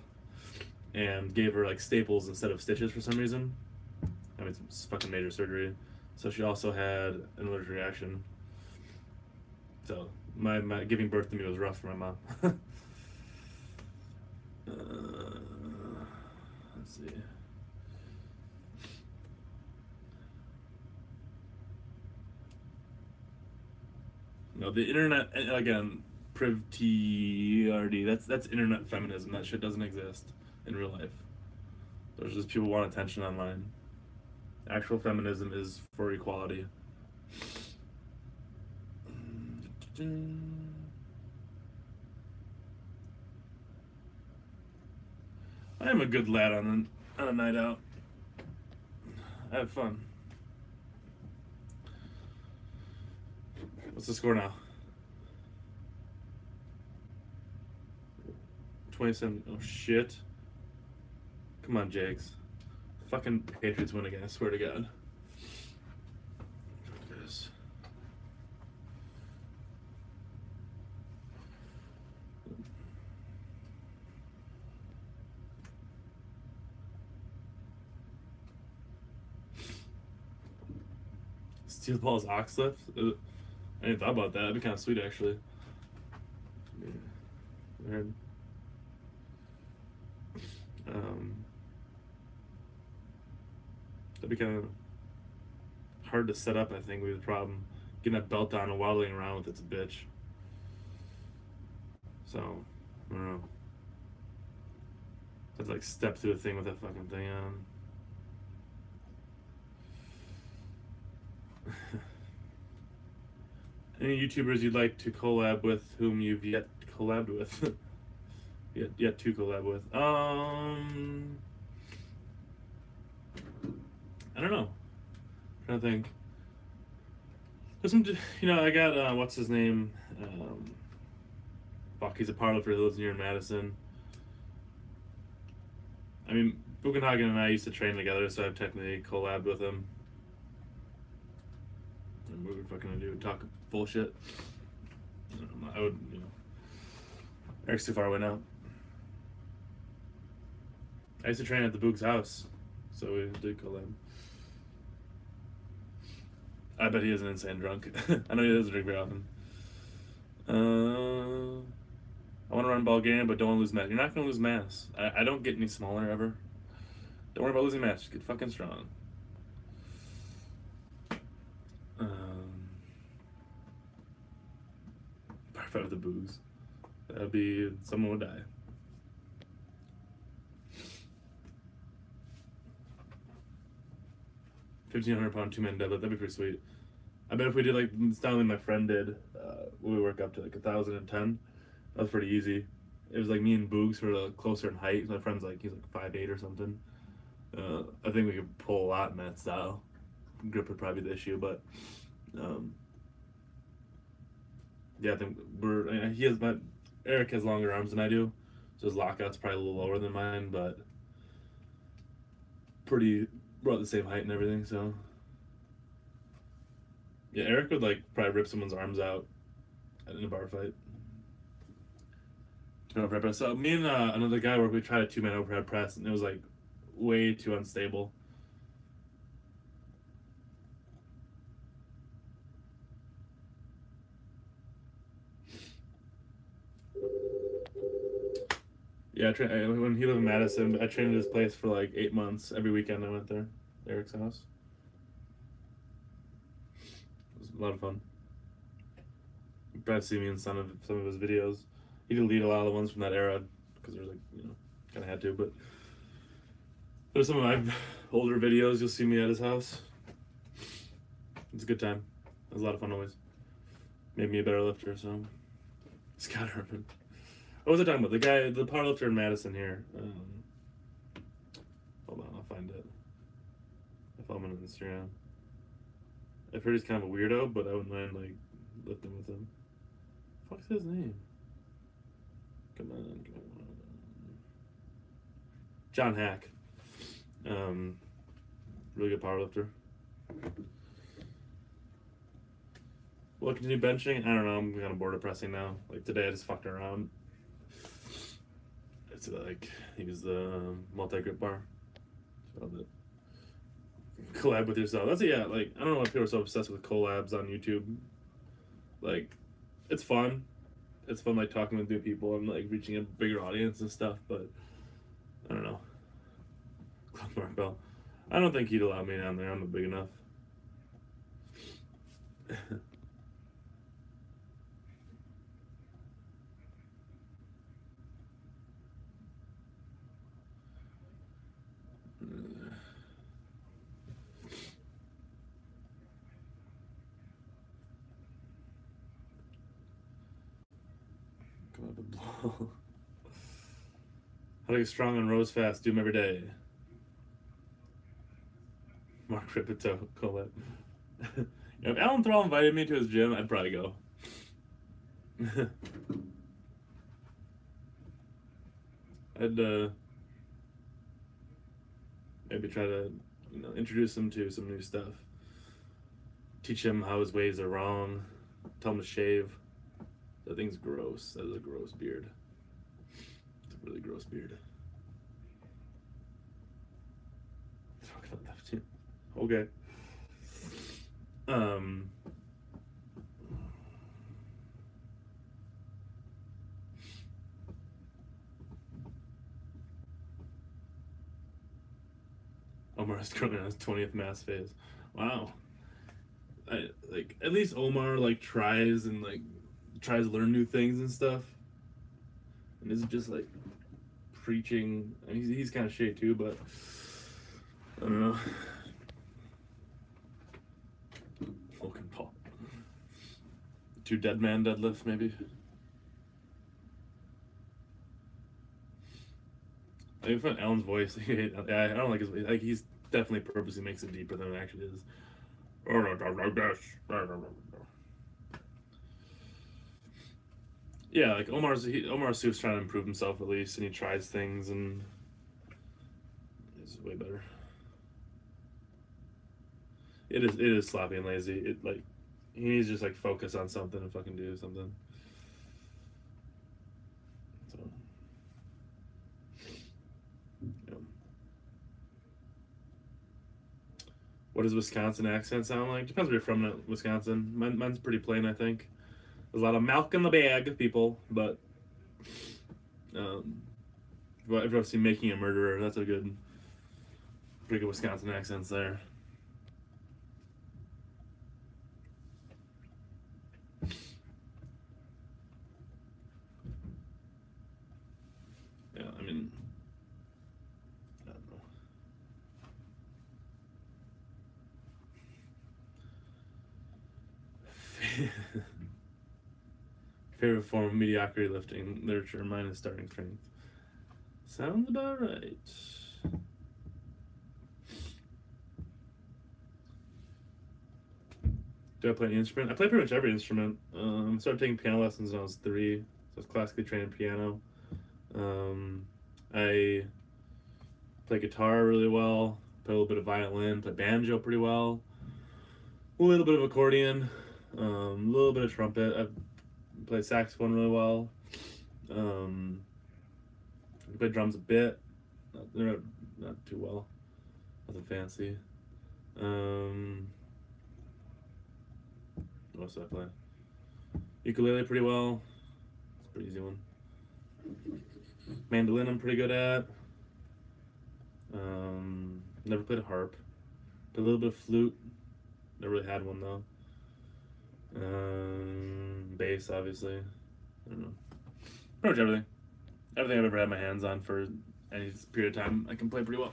and gave her like staples instead of stitches for some reason. I mean, it's fucking major surgery. So she also had an allergic reaction. So my giving birth to me was rough for my mom. Let's see. No, the internet again. Priv TRD. That's internet feminism. That shit doesn't exist in real life. There's just people want attention online. Actual feminism is for equality. I am a good lad on a night out. I have fun. What's the score now? 27. Oh shit. Come on, Jags. Fucking Patriots win again, I swear to God. Focus. Steel balls ox lift? I didn't thought about that. That'd be kind of sweet, actually. Weird. That'd be kind of hard to set up, I think, would be the problem. Getting that belt on and waddling around with it's a bitch. So, I don't know. I'd like step through a thing with that fucking thing on. Any YouTubers you'd like to collab with whom you've yet collabed with? yet to collab with? I don't know. I'm trying to think. There's some, I got, what's his name? Fuck, he's a powerlifter who lives near Madison. I mean, Buchenhagen and I used to train together, so I've technically collabed with him. And what we're fucking gonna do? Talk bullshit? I would, Eric's too far away now. I used to train at the Boog's house, so we did collab. I bet he is an insane drunk. I know he doesn't drink very often. I want to run Bulgarian, but don't want to lose mass. You're not going to lose mass. I don't get any smaller ever. Don't worry about losing mass. Just get fucking strong. Fight with the Boogs. That would be... someone would die. £1,500 2-man deadlift. That'd be pretty sweet. I bet if we did like the style my friend did, when we work up to like 1,010, that was pretty easy. It was like me and Boogs were closer in height. My friend's like, he's like 5'8" or something. I think we could pull a lot in that style. Grip would probably be the issue, but yeah, I think Eric has longer arms than I do, so his lockout's probably a little lower than mine, but we're about the same height and everything, so. Yeah, Eric would like probably rip someone's arms out in a bar fight. Overhead press. So me and another guy where we tried a 2-man overhead press and it was like way too unstable. Yeah, when he lived in Madison, I trained at his place for like 8 months. Every weekend I went there, Eric's house. It was a lot of fun. You probably see me in some of his videos. He deleted a lot of the ones from that era because there's like, you know, kind of had to. But there's some of my older videos. You'll see me at his house. It's a good time. It was a lot of fun always. Made me a better lifter. So Scott Herman. What was I talking about? The guy, the powerlifter in Madison here. Hold on, I'll find it. I follow him on Instagram. I've heard he's kind of a weirdo, but I wouldn't mind like lifting with him. What's his name? Come on. John Hack. Really good powerlifter. Will I continue benching? I don't know. I'm kind of bored of pressing now. Like today, I just fucked around. It's like he was the multi-grip bar. So that collab with yourself. That's yeah. Like I don't know why people are so obsessed with collabs on YouTube. Like it's fun. It's fun like talking with new people and like reaching a bigger audience and stuff. But I don't know. Mark Bell. I don't think he'd allow me down there. I'm not big enough. How to get strong on rows fast? Do them every day. Mark Ripito, Colette. If Alan Thrall invited me to his gym, I'd probably go. I'd maybe try to, you know, introduce him to some new stuff. Teach him how his ways are wrong. Tell him to shave. That thing's gross. That is a gross beard. It's a really gross beard. Okay. Omar is currently on his 20th mass phase. Wow. Like at least Omar like tries to learn new things and stuff. And isn't just like preaching. I mean, he's kind of shit too, but I don't know. Logan Paul. 2 dead man deadlifts maybe. I find Alan's voice. I don't like his voice. Like he's definitely purposely makes it deeper than it actually is. Yeah, like Omar Souf's trying to improve himself at least, and he tries things and it's way better. It is sloppy and lazy. It like he needs to just like focus on something and fucking do something. So yeah. What does Wisconsin accent sound like? Depends where you're from in Wisconsin. Mine's pretty plain, I think. There's a lot of milk in the bag, people, but if I've seen Making a Murderer, that's a pretty good Wisconsin accents there. Yeah, I mean, I don't know. Favorite form of mediocrity lifting literature, mine is starting strength. Sounds about right. Do I play any instrument? I play pretty much every instrument. I started taking piano lessons when I was 3, so I was classically trained in piano. I play guitar really well, play a little bit of violin, play banjo pretty well. A little bit of accordion, a little bit of trumpet. I play saxophone really well. I play drums a bit. Not too well. Nothing fancy. What else do I play? Ukulele pretty well. It's a pretty easy one. Mandolin I'm pretty good at. Never played a harp. Played a little bit of flute. Never really had one though. Bass obviously. I don't know. Pretty much everything. Everything I've ever had my hands on for any period of time I can play pretty well.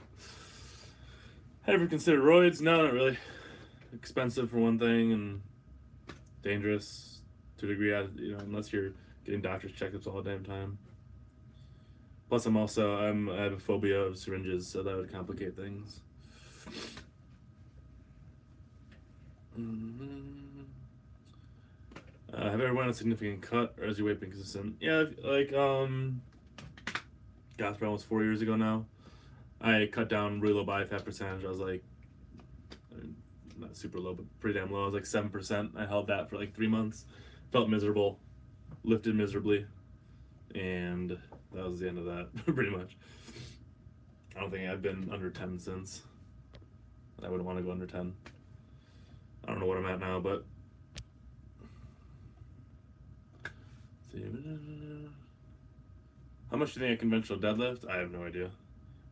Ever considered roids? No, not really. Expensive for one thing and dangerous to a degree. You know, unless you're getting doctor's checkups all the damn time. Plus, I have a phobia of syringes, so that would complicate things. Have you ever won a significant cut, or has your weight been consistent? Yeah, like gosh, almost 4 years ago now. I cut down really low body fat percentage. I was like, not super low, but pretty damn low. I was like 7%. I held that for like 3 months. Felt miserable, lifted miserably, and that was the end of that, pretty much. I don't think I've been under 10 since. I wouldn't want to go under 10. I don't know what I'm at now, but how much do you think a conventional deadlift? I have no idea.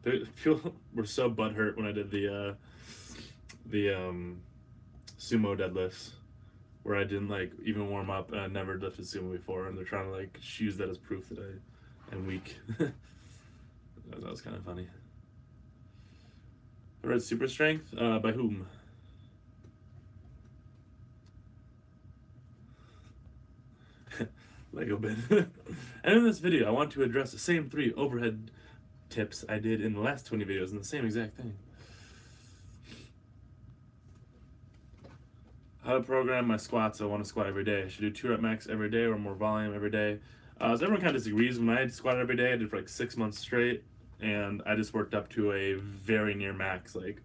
People were so butthurt when I did the sumo deadlifts, where I didn't like even warm up and I never lifted sumo before, and they're trying to like use that as proof that I am weak. That was kind of funny. I read Super Strength. By whom? Lego bin. And in this video, I want to address the same 3 overhead tips I did in the last 20 videos, and the same exact thing. How to program my squats. I want to squat every day. I should do 2 rep max every day or more volume every day. So everyone kind of disagrees. When I squatted every day, I did for like 6 months straight, and I just worked up to a very near max, like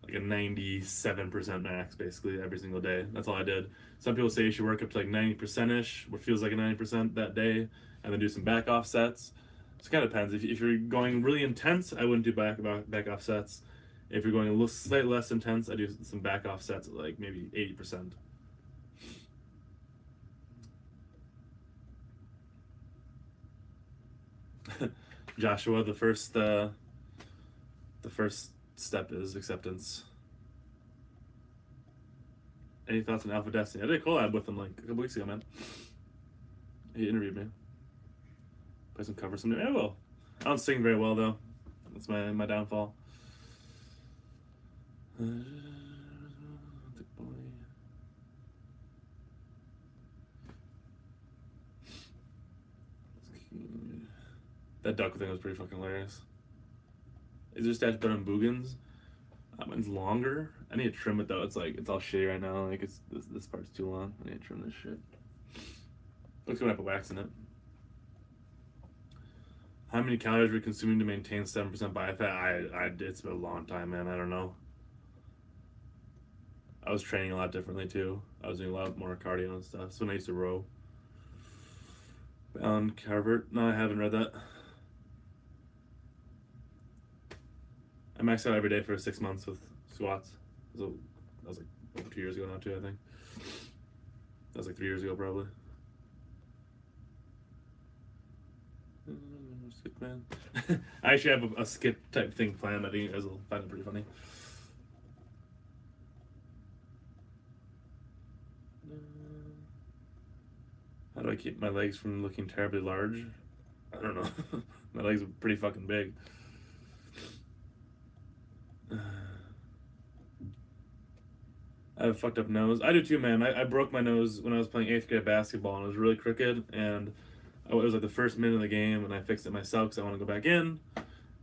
a 97% max basically every single day. That's all I did. Some people say you should work up to like 90%-ish, what feels like a 90% that day, and then do some back off sets. So it kind of depends. If you're going really intense, I wouldn't do back off sets. If you're going a little slightly less intense, I do some back off sets at like maybe 80%. Joshua, the first step is acceptance. Any thoughts on Alpha Destiny? I did a collab with him like a couple weeks ago, man. He interviewed me. Play some covers someday. I will. I don't sing very well though. That's my downfall. That duck thing was pretty fucking hilarious. Is there stats better than Boogans? Mine's longer. I need to trim it though. It's like it's all shitty right now. Like this part's too long. I need to trim this shit. Looks like I put wax in it. How many calories are we consuming to maintain 7% body fat? It's been a long time, man. I don't know. I was training a lot differently too. I was doing a lot more cardio and stuff. So when I used to row. Alan Carvert. No, I haven't read that. I maxed out every day for 6 months with squats. That was like over 2 years ago now too, I think. That was like 3 years ago probably. Skip man. I actually have a skip type thing planned. I think you guys will find it pretty funny. How do I keep my legs from looking terribly large? I don't know. My legs are pretty fucking big. I have a fucked up nose. I do too, man. I broke my nose when I was playing 8th grade basketball, and it was really crooked, and it was like the first minute of the game, and I fixed it myself because I want to go back in,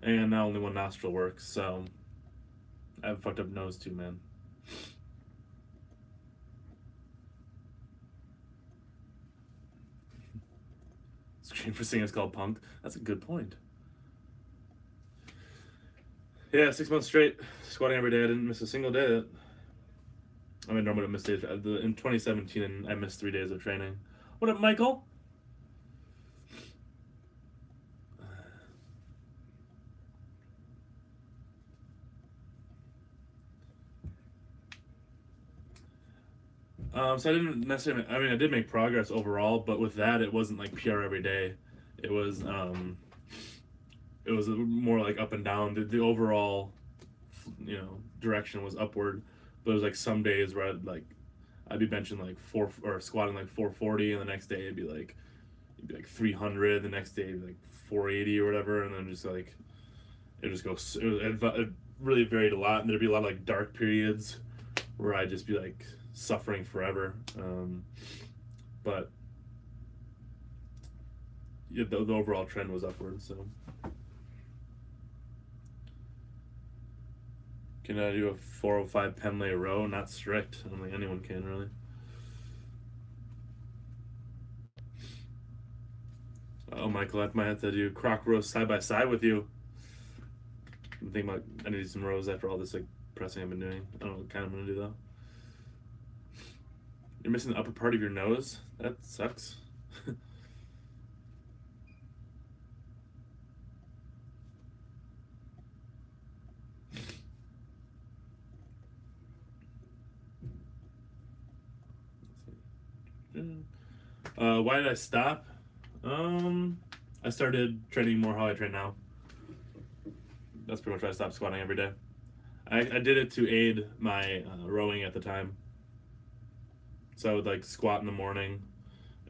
and now only one nostril works, so I have a fucked up nose too, man. Scream for singing is called punk. That's a good point. Yeah, 6 months straight, squatting every day. I didn't miss a single day of it. I mean, normally I missed days. In 2017, and I missed 3 days of training. What up, Michael? So I didn't necessarily. I mean, I did make progress overall, but with that, it wasn't like PR every day. It was more like up and down. The overall, direction was upward, but it was like some days where I'd be benching like four or squatting like 440, and the next day it'd be like 300. The next day it'd be like 480 or whatever, and then just like it just goes. It really varied a lot, and there'd be a lot of like dark periods where I'd just be like suffering forever. But yeah, the overall trend was upward. So can I do a 405 pen lay row? Not strict. I don't think anyone can really. Oh, Michael, I might have to do croc rows side by side with you. I'm thinking about I need some rows after all this like pressing I've been doing. I don't know what kind I'm gonna do though. You're missing the upper part of your nose? That sucks. Why did I stop? I started training more how I train now. That's pretty much why I stopped squatting every day. I did it to aid my rowing at the time. So I would like squat in the morning,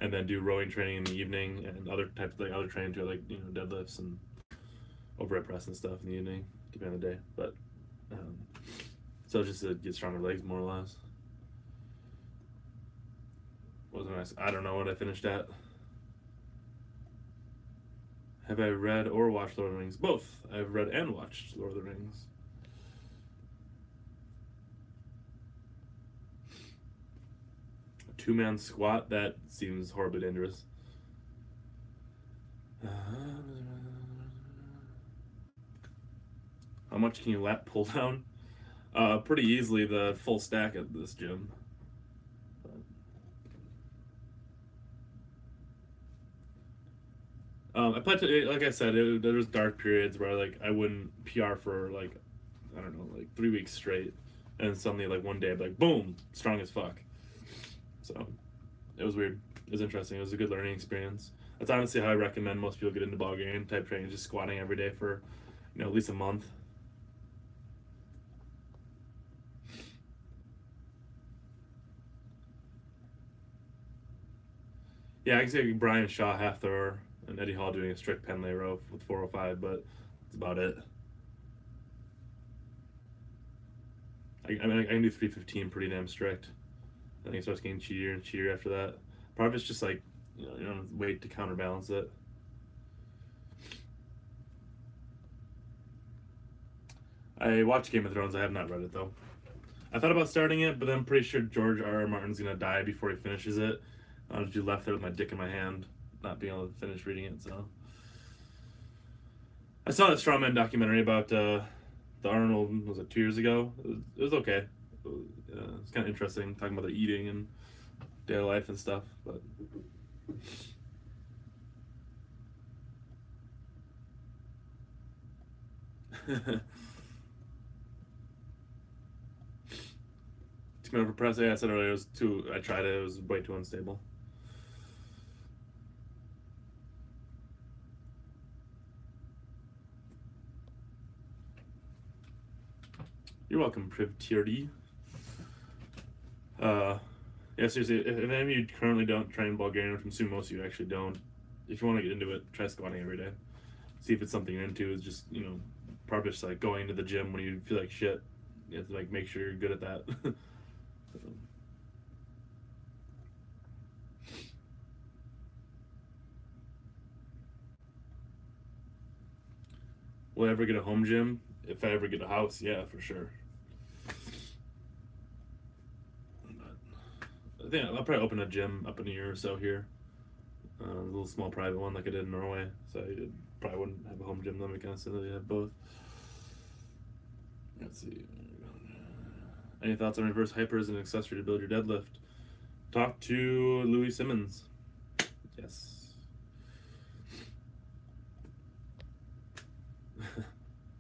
and then do rowing training in the evening, and other types of other training too, like deadlifts and overhead press and stuff in the evening, depending on the day. But so just to get stronger legs, more or less. Wasn't nice. I don't know what I finished at. Have I read or watched Lord of the Rings? Both. I've read and watched Lord of the Rings. A 2-man squat? That seems horribly dangerous. How much can you lat pull down? Pretty easily the full stack at this gym. I played like I said, there was dark periods where I wouldn't PR for like I don't know 3 weeks straight, and suddenly one day I'd be like boom, strong as fuck. So it was weird. It was interesting. It was a good learning experience. That's honestly how I recommend most people get into Bulgarian type training, just squatting every day for at least a month. Yeah, I can see Brian Shaw half thrower and Eddie Hall doing a strict pen lay row with 405, but that's about it. I mean, I can do 315 pretty damn strict. I think it starts getting cheatier and cheatier after that. Part of it's just you don't wait to counterbalance it. I watched Game of Thrones. I have not read it though. I thought about starting it, but then I'm pretty sure George R.R. Martin's gonna die before he finishes it. I'll just be left there with my dick in my hand, not being able to finish reading it. So I saw the Strawman documentary about the Arnold. Was it 2 years ago? It was okay. It's kind of interesting talking about the eating and daily life and stuff, but. Took me over press. Yeah, I said earlier it was too. I tried it. It was way too unstable. You're welcome, Priv TRD. Yeah, seriously, if any of you currently don't train Bulgarian, which I'm assuming most of you actually don't, if you want to get into it, try squatting every day. See if it's something you're into. It's just, probably just going to the gym when you feel like shit. You have to make sure you're good at that. Will I ever get a home gym? If I ever get a house, yeah, for sure. I think I'll probably open a gym up in a year or so here. A little small private one like I did in Norway. So I probably wouldn't have a home gym. Then we kind of silly have both. Let's see. Any thoughts on reverse hypers and accessory to build your deadlift? Talk to Louis Simmons. Yes.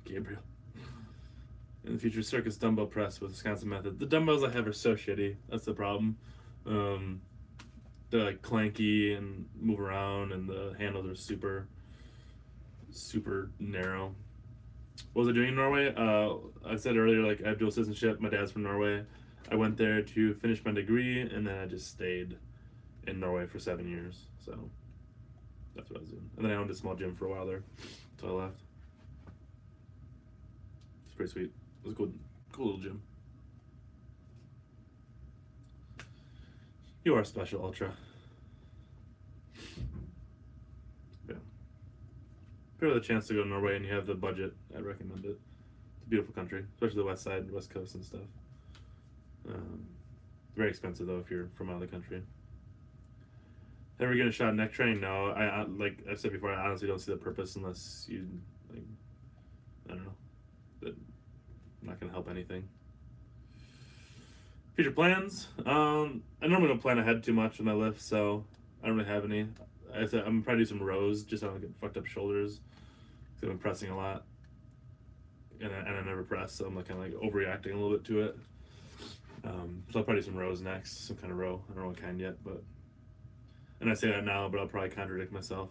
Gabriel. In the future, circus dumbbell press with Wisconsin method. The dumbbells I have are so shitty. That's the problem. They're like clanky and move around, and the handles are super narrow. What was I doing in Norway? I said earlier, like, I have dual citizenship. My dad's from Norway. I went there to finish my degree, and then I just stayed in Norway for 7 years. So that's what I was doing. And then I owned a small gym for a while there until I left. It's pretty sweet. It was a cool little gym. You are special, Ultra. Yeah. If you have the chance to go to Norway and you have the budget, I'd recommend it. It's a beautiful country, especially the west side, west coast and stuff. Very expensive though if you're from out of the country. Ever get a shot neck training? No, I like I've said before, I honestly don't see the purpose unless you, like, I don't know, that not gonna help anything. Future plans? I normally don't plan ahead too much with my lifts, so I don't really have any. I said I'm probably do some rows just so I don't get fucked up shoulders because I've been pressing a lot, and I never press, so I'm like kind of like overreacting a little bit to it. So I'll probably do some rows next, some kind of row. I don't know what kind yet, but, and I say that now, but I'll probably contradict myself.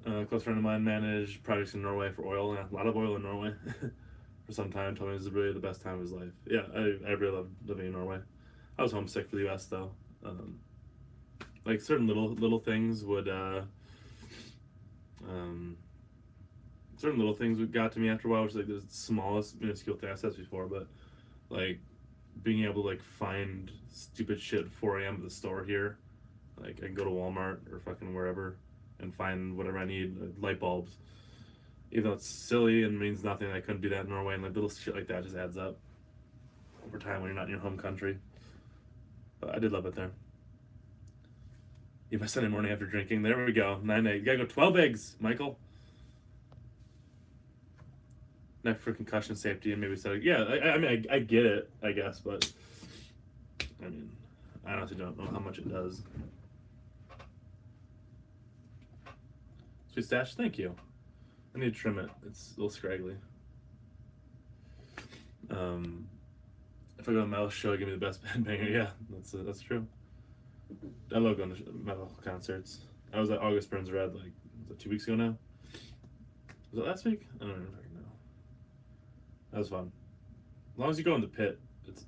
A close friend of mine managed projects in Norway for oil, and a lot of oil in Norway for some time. Told me it was really the best time of his life. Yeah, I really loved living in Norway. I was homesick for the U.S. though. Like certain little things would certain little things got to me after a while, which is like the smallest minuscule thing I said before, but like being able to like find stupid shit at 4 a.m. at the store here. Like I can go to Walmart or fucking wherever and find whatever I need, like light bulbs. Even though it's silly and means nothing, I couldn't do that in Norway, and like little shit like that just adds up over time when you're not in your home country. But I did love it there. Eat my Sunday morning after drinking. There we go. 9 eggs. You gotta go 12 eggs, Michael. Neck for concussion safety and maybe said, yeah, I mean, I get it, I guess, but I mean, I honestly don't know how much it does. Sweet stash, thank you. I need to trim it. It's a little scraggly. If I go to a metal show, give me the best headbanger. Yeah, that's true. I love going to metal concerts. I was at August Burns Red like 2 weeks ago now. Was it last week? I don't even know. That was fun. As long as you go in the pit, it's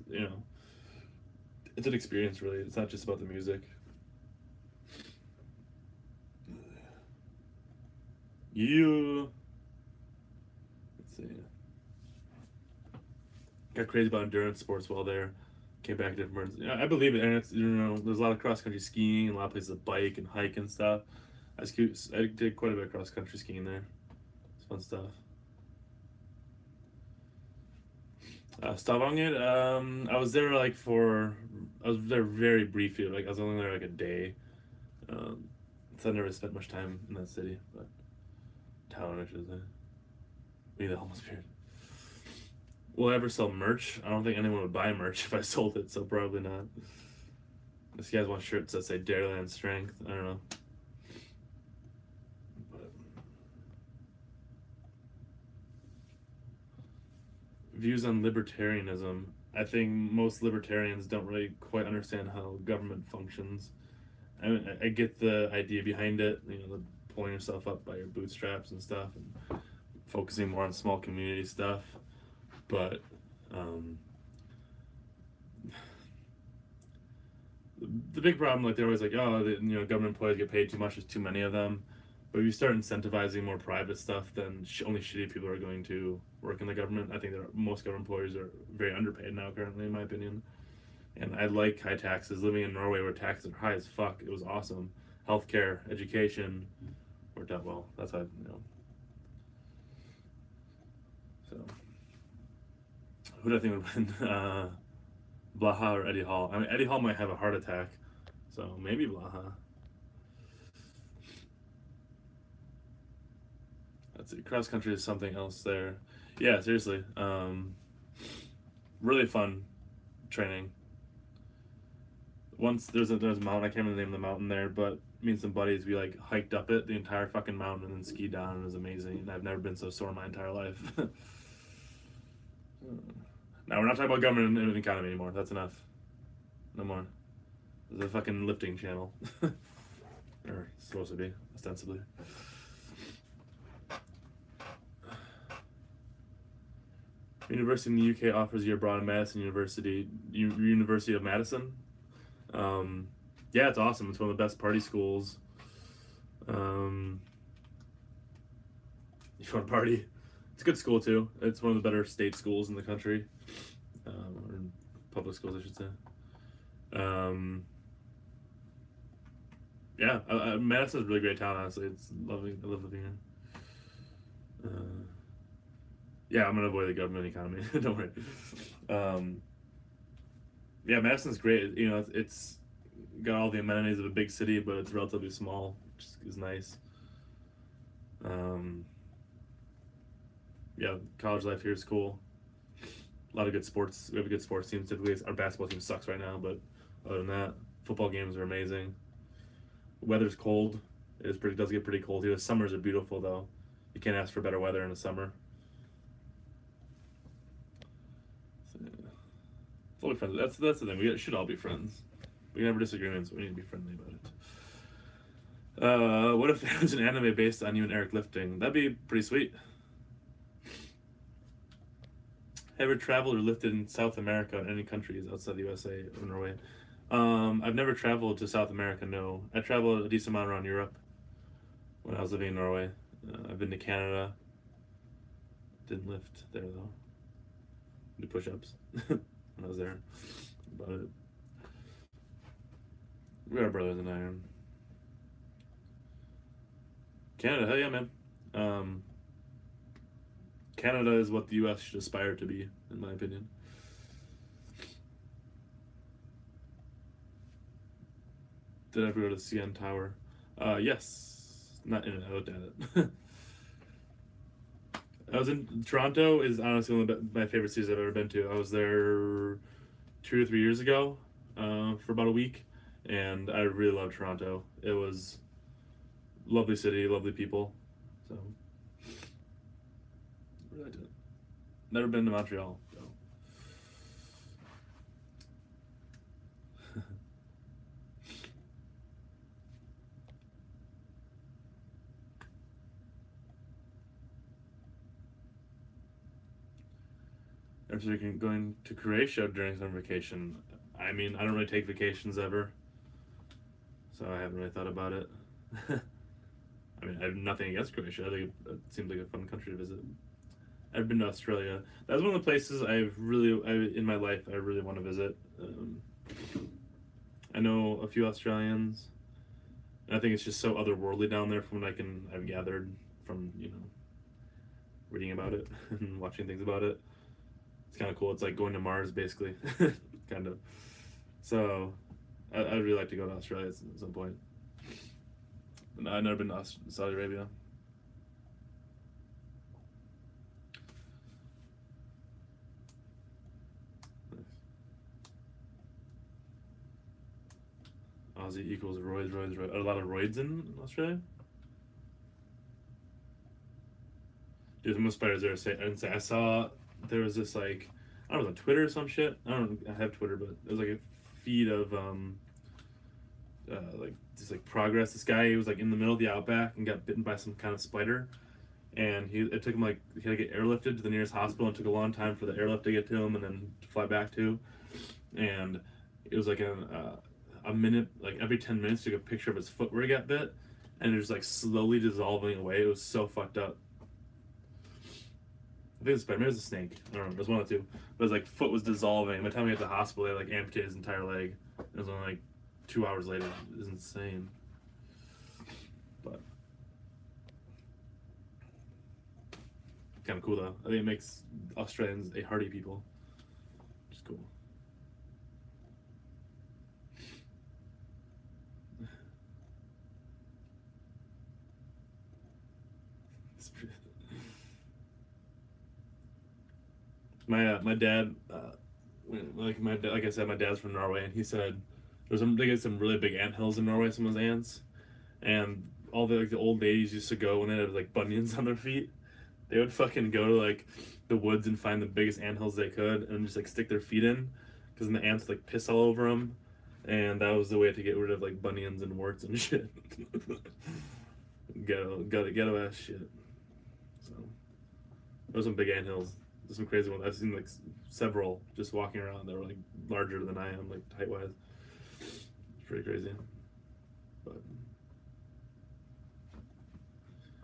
it's an experience really. It's not just about the music. You. Let's see. Got crazy about endurance sports while there. Came back to different burns. I believe it, and it's there's a lot of cross country skiing and a lot of places to bike and hike and stuff. I did quite a bit of cross country skiing there. It's fun stuff. Stavanger, I was there I was there very briefly. Like I was only there like a day. So I never spent much time in that city, but town, I should say. Maybe the homeless period. Will I ever sell merch? I don't think anyone would buy merch if I sold it, so probably not. Unless you guys want shirts that say Dairyland Strength, I don't know. But views on libertarianism. I think most libertarians don't really quite understand how government functions. I mean, I get the idea behind it, the pulling yourself up by your bootstraps and stuff, and focusing more on small community stuff. But the big problem, like they're always like, oh, government employees get paid too much. There's too many of them. But if you start incentivizing more private stuff, then only shitty people are going to work in the government. I think most government employees are very underpaid now, currently, in my opinion. And I like high taxes. Living in Norway, where taxes are high as fuck, it was awesome. Healthcare, education, worked out well. That's how So. Who do I think would win? Blaha or Eddie Hall? I mean, Eddie Hall might have a heart attack, so maybe Blaha. cross country is something else there. Yeah, seriously. Really fun training. Once there's a mountain, I can't remember the name of the mountain there, but me and some buddies, we like hiked up it, the entire fucking mountain, and then skied down. It was amazing, and I've never been so sore in my entire life. Now we're not talking about government and economy anymore. That's enough. No more. There's a fucking lifting channel. Or supposed to be, ostensibly. University in the UK offers year abroad in Madison University. University of Madison. Yeah, it's awesome. It's one of the best party schools. If you want to party, it's a good school too. It's one of the better state schools in the country, or public schools, I should say. Yeah, Madison's a really great town. Honestly, it's lovely. I love living here. Yeah, I'm gonna avoid the government economy. Don't worry. Yeah, Madison's great. You know, it's got all the amenities of a big city, but it's relatively small, which is nice. Yeah, college life here is cool. A lot of good sports. We have a good sports team. Typically, our basketball team sucks right now, but other than that, football games are amazing. Weather's cold. Does get pretty cold here. The summers are beautiful though. You can't ask for better weather in the summer. So, yeah. Fully friends. That's the thing. We should all be friends. We can have disagreements, but we need to be friendly about it. What if there was an anime based on you and Eric lifting? That'd be pretty sweet. Ever traveled or lifted in South America in any countries outside the USA or Norway? I've never traveled to South America, no. I traveled a decent amount around Europe when I was living in Norway. I've been to Canada. Didn't lift there, though. Do push-ups when I was there. About it. We are brothers in iron. Canada, hell yeah, man. Canada is what the U.S. should aspire to be, in my opinion. Did I ever go to CN Tower? Yes. Not in it, I looked at it. I was in Toronto. Is honestly one of my favorite cities I've ever been to. I was there 2 or 3 years ago for about a week, and I really loved Toronto. It was a lovely city, lovely people. So really did. Never been to Montreal. So. I'm thinking going to Croatia during summer vacation. I mean, I don't really take vacations ever, so I haven't really thought about it. I mean, I have nothing against Croatia. I think it seems like a fun country to visit. I've been to Australia. That's one of the places in my life I really want to visit. I know a few Australians, and I think it's just so otherworldly down there from what I've gathered from, reading about it and watching things about it. It's kind of cool. It's like going to Mars, basically, kind of. So, I'd really like to go to Australia at some point. And I've never been to Saudi Arabia. Nice. Aussie equals roids. Are a lot of roids in Australia? Dude, the most spiders there. I saw there was this I don't know, it was on Twitter or some shit. I have Twitter, but it was like a feed of progress. This guy, he was like in the middle of the outback and got bitten by some kind of spider, and it took him he had to get airlifted to the nearest hospital, and it took a long time for the airlift to get to him and then to fly back to, and it was like a minute, like every 10 minutes took a picture of his foot where he got bit, and it was like slowly dissolving away. It was so fucked up. I think it was a spider, maybe it was a snake. I don't know, it was one of the two. But his foot was dissolving. By the time we got to the hospital, they amputated his entire leg. It was only 2 hours later. It was insane. But kind of cool though. I think it makes Australians a hardy people, which is cool. My dad, like I said, my dad's from Norway, and he said they get some really big ant hills in Norway. Some of those ants, and all the old ladies used to go when they had like bunions on their feet. They would fucking go to like the woods and find the biggest ant hills they could, and just like stick their feet in, because then the ants would, like piss all over them, and that was the way to get rid of like bunions and warts and shit. Ghetto ass shit. So there's some big ant hills. There's some crazy ones. I've seen like several just walking around that were like larger than I am, like height wise. It's pretty crazy. But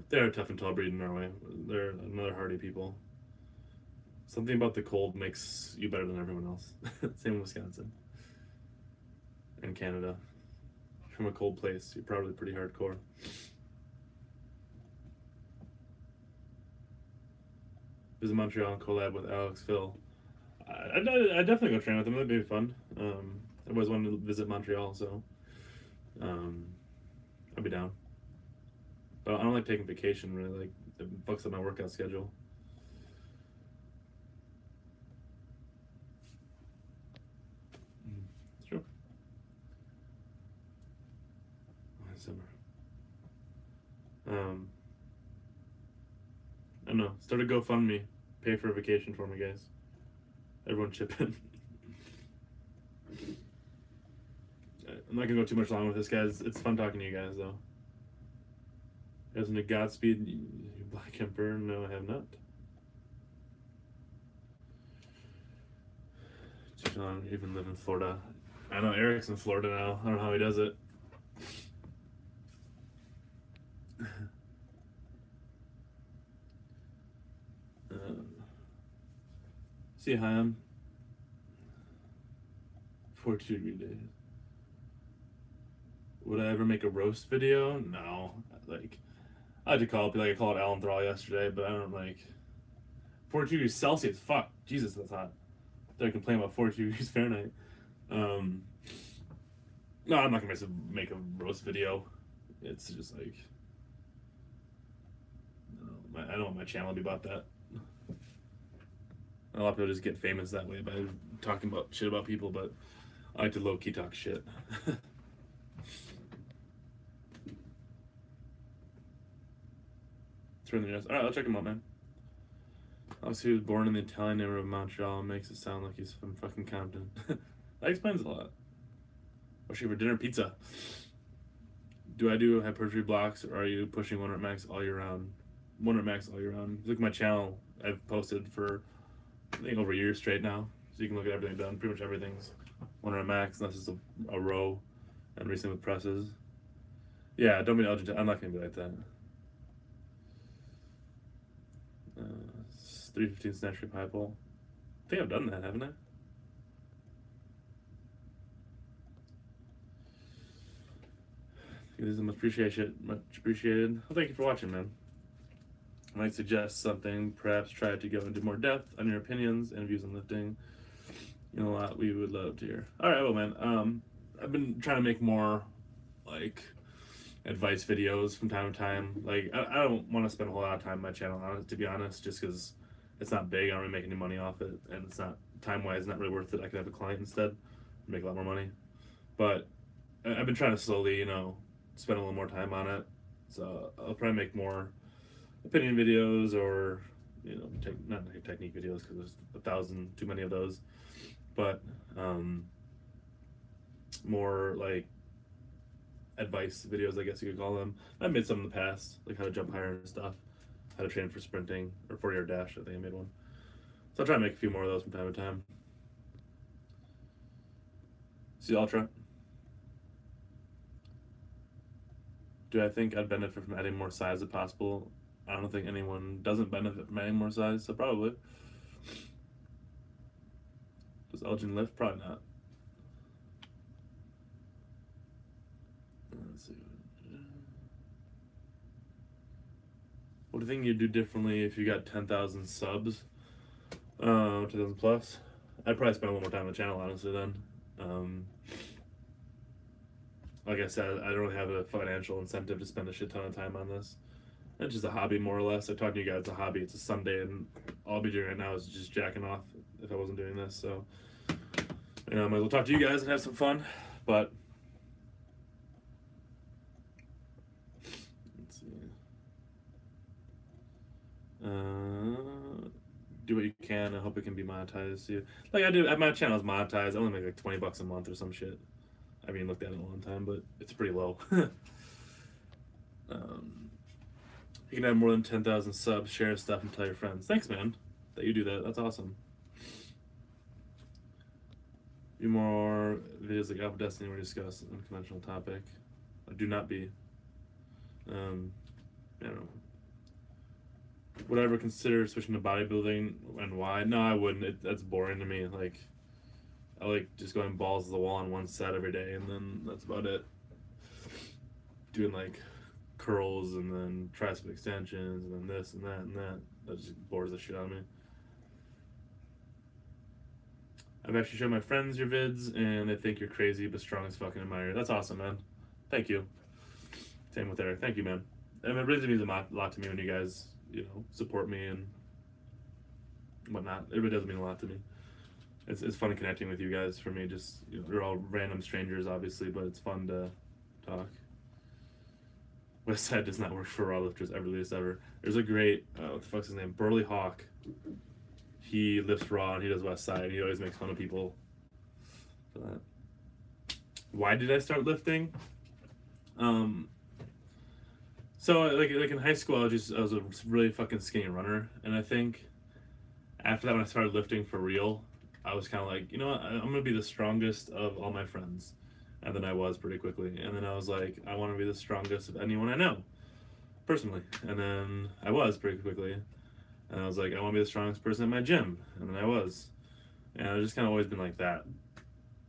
they're a tough and tall breed in Norway. They're another hardy people. Something about the cold makes you better than everyone else. Same in Wisconsin and Canada. From a cold place, you're probably pretty hardcore. Visit Montreal and collab with Alex Phil. I'd definitely go train with him. That'd be fun. I've always wanted to visit Montreal, so I'd be down. But I don't like taking vacation, really. Like, it fucks up my workout schedule. It's true. Summer. I don't know. Start a GoFundMe. Pay for a vacation for me, guys. Everyone chip in. I'm not gonna go too much long with this, guys. It's fun talking to you guys, though. Isn't it Godspeed, you Black Emperor? No, I have not. I don't even live in Florida. I know Eric's in Florida now. I don't know how he does it. See, hi, I'm 42 days. Would I ever make a roast video? No. Like, I had to call it, I called Alan Thrall yesterday, but I don't like 42 degrees Celsius. Fuck, Jesus, that's hot. They're complaining about 42 degrees Fahrenheit. No, I'm not gonna make a roast video. It's just like, I don't want my channel to be about that. A lot of people just get famous that way by talking about shit about people, but I like to low-key talk shit. Turn the news. Alright, I'll check him out, man. Obviously, he was born in the Italian neighborhood of Montreal and makes it sound like he's from fucking Compton. That explains a lot. What's she for dinner? Pizza. Do I do hypertrophy blocks, or are you pushing 1 rep max all year round? 1 rep max all year round. Look at my channel. I've posted for, I think, over a year straight now. So you can look at everything I've done. Pretty much everything's 1 rep max, unless it's a row. And recently with presses. Yeah, don't be Elgin. I'm not going to be like that. 315 snatch grip high pull. I think I've done that, haven't I? This is much appreciated. Much appreciated. Well, thank you for watching, man. I might suggest something. Perhaps try to go into more depth on your opinions and views on lifting. You know, a lot we would love to hear. All right, well, man. I've been trying to make more like advice videos from time to time. Like, I don't want to spend a whole lot of time on my channel on it, to be honest, just because it's not big. I don't really make any money off it, and it's not time-wise not really worth it. I could have a client instead and make a lot more money. But I've been trying to slowly, you know, spend a little more time on it. So I'll probably make more opinion videos, or, you know, not technique videos, because there's 1,000 too many of those. But more like advice videos, I guess you could call them. I've made some in the past, like how to jump higher and stuff, how to train for sprinting, or 40-yard dash. I think I made one. So I'll try to make a few more of those from time to time. See Ultra. Do I think I'd benefit from adding more size if possible? I don't think anyone doesn't benefit from adding more size, so probably. Does Elgin lift? Probably not. Let's see. What do you think you'd do differently if you got 10,000 subs? 10,000 plus? I'd probably spend a little more time on the channel, honestly, then. Like I said, I don't really have a financial incentive to spend a shit ton of time on this. It's just a hobby, more or less. I talked to you guys, it's a hobby. It's a Sunday, and all I'll be doing right now is just jacking off if I wasn't doing this. So, you know, I might as well talk to you guys and have some fun. But let's see. Do what you can. I hope it can be monetized too. Like I do, my channel is monetized. I only make like $20 a month or some shit. I haven't looked at it in a long time, but it's pretty low. You can have more than 10,000 subs, share stuff, and tell your friends. Thanks, man, that you do that. That's awesome. Be more videos like Alpha Destiny where we discuss an unconventional topic. Or do not be. I don't know. Would I ever consider switching to bodybuilding and why? No, I wouldn't. That's boring to me. Like, I like just going balls to the wall on one set every day, and then that's about it. Doing like curls and then tricep extensions and then this and that and that. That just bores the shit out of me. I've actually shown my friends your vids and they think you're crazy but strong as fucking admire. That's awesome, man. Thank you. Same with Eric. Thank you, man. And it really means a lot to me when you guys, you know, support me and whatnot. It really does mean a lot to me. It's fun connecting with you guys. For me, just, you know, they're all random strangers, obviously, but it's fun to talk. West Side does not work for raw lifters ever. There's a great, what the fuck's his name? Burley Hawk. He lifts raw and he does West Side. He always makes fun of people for that. Why did I start lifting? So like in high school, I was a really fucking skinny runner, and I think after that when I started lifting for real, I was kind of like, you know what, I'm gonna be the strongest of all my friends. And then I was pretty quickly. And then I was like, I want to be the strongest of anyone I know, personally. And then I was pretty quickly. And I was like, I want to be the strongest person at my gym. And then I was. And I've just kind of always been like that.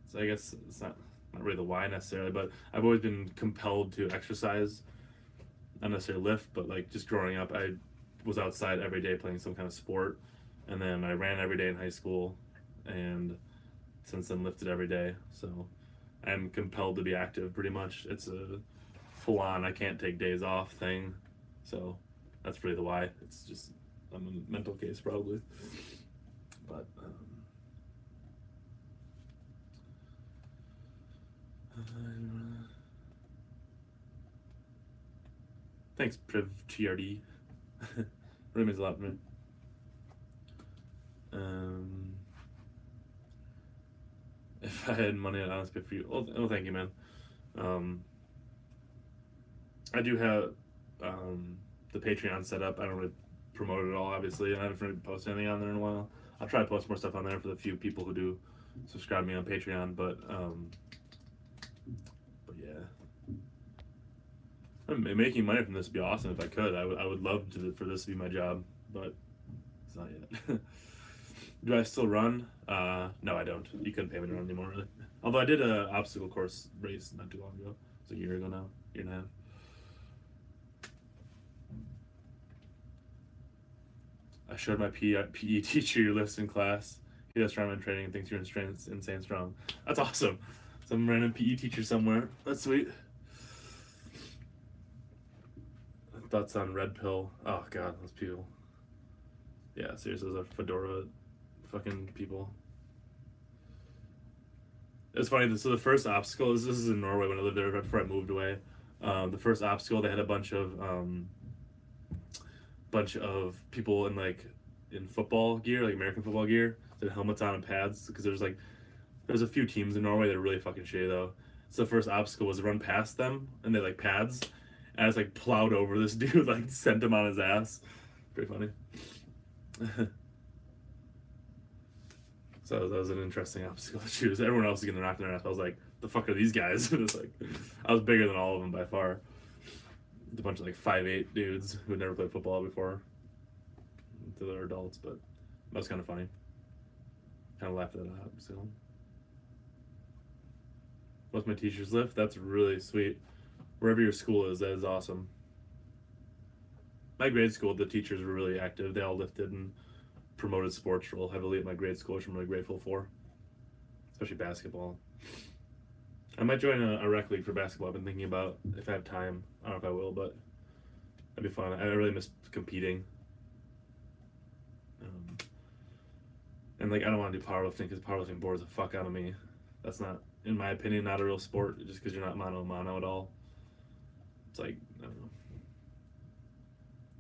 So I guess it's not really the why necessarily, but I've always been compelled to exercise. Not necessarily lift, but like just growing up, I was outside every day playing some kind of sport. And then I ran every day in high school. And since then lifted every day. So I'm compelled to be active pretty much. It's a full-on, I can't take days off thing. So that's really the why. It's just, I'm a mental case probably. But, thanks, Priv TRD. Really means a lot to me. If I had money, I'd honestly pay for you. Oh, thank you, man. I do have the Patreon set up. I don't really promote it at all, obviously, and I haven't really posted anything on there in a while. I'll try to post more stuff on there for the few people who do subscribe me on Patreon, but yeah. Making money from this would be awesome if I could. I would love for this to be my job, but it's not yet. Do I still run? No, I don't. You couldn't pay me to run anymore, really. Although I did an obstacle course race not too long ago. It's a year ago now, year and a half. I showed my PE teacher your lifts in class. He does strongman training and thinks you're insane strong. That's awesome. Some random PE teacher somewhere. That's sweet. Thoughts on Red Pill? Oh god, those people. Yeah, seriously, those are fedora fucking people. It's funny, so the first obstacle, this is in Norway when I lived there before I moved away. The first obstacle, they had a bunch of people in football gear, like American football gear, that had helmets on and pads, because there's a few teams in Norway that are really fucking shitty though. So the first obstacle was to run past them, and they like pads, and I just like plowed over this dude, like sent him on his ass. Pretty funny. So that was an interesting obstacle to choose. Everyone else was getting knocked in their ass. I was like, the fuck are these guys? It's like, I was bigger than all of them by far. A bunch of like 5'8" dudes who had never played football before. Until they're adults, but that was kind of funny. Kind of laughed at that. So, what's my teacher's lift? That's really sweet. Wherever your school is, that is awesome. My grade school, the teachers were really active. They all lifted and promoted sports real heavily at my grade school, which I'm really grateful for. Especially basketball. I might join a rec league for basketball. I've been thinking about if I have time. I don't know if I will, but That'd be fun. I really miss competing. And like, I don't want to do powerlifting because powerlifting bores the fuck out of me. That's not, in my opinion, not a real sport just because you're not mano at all. It's like, I don't know.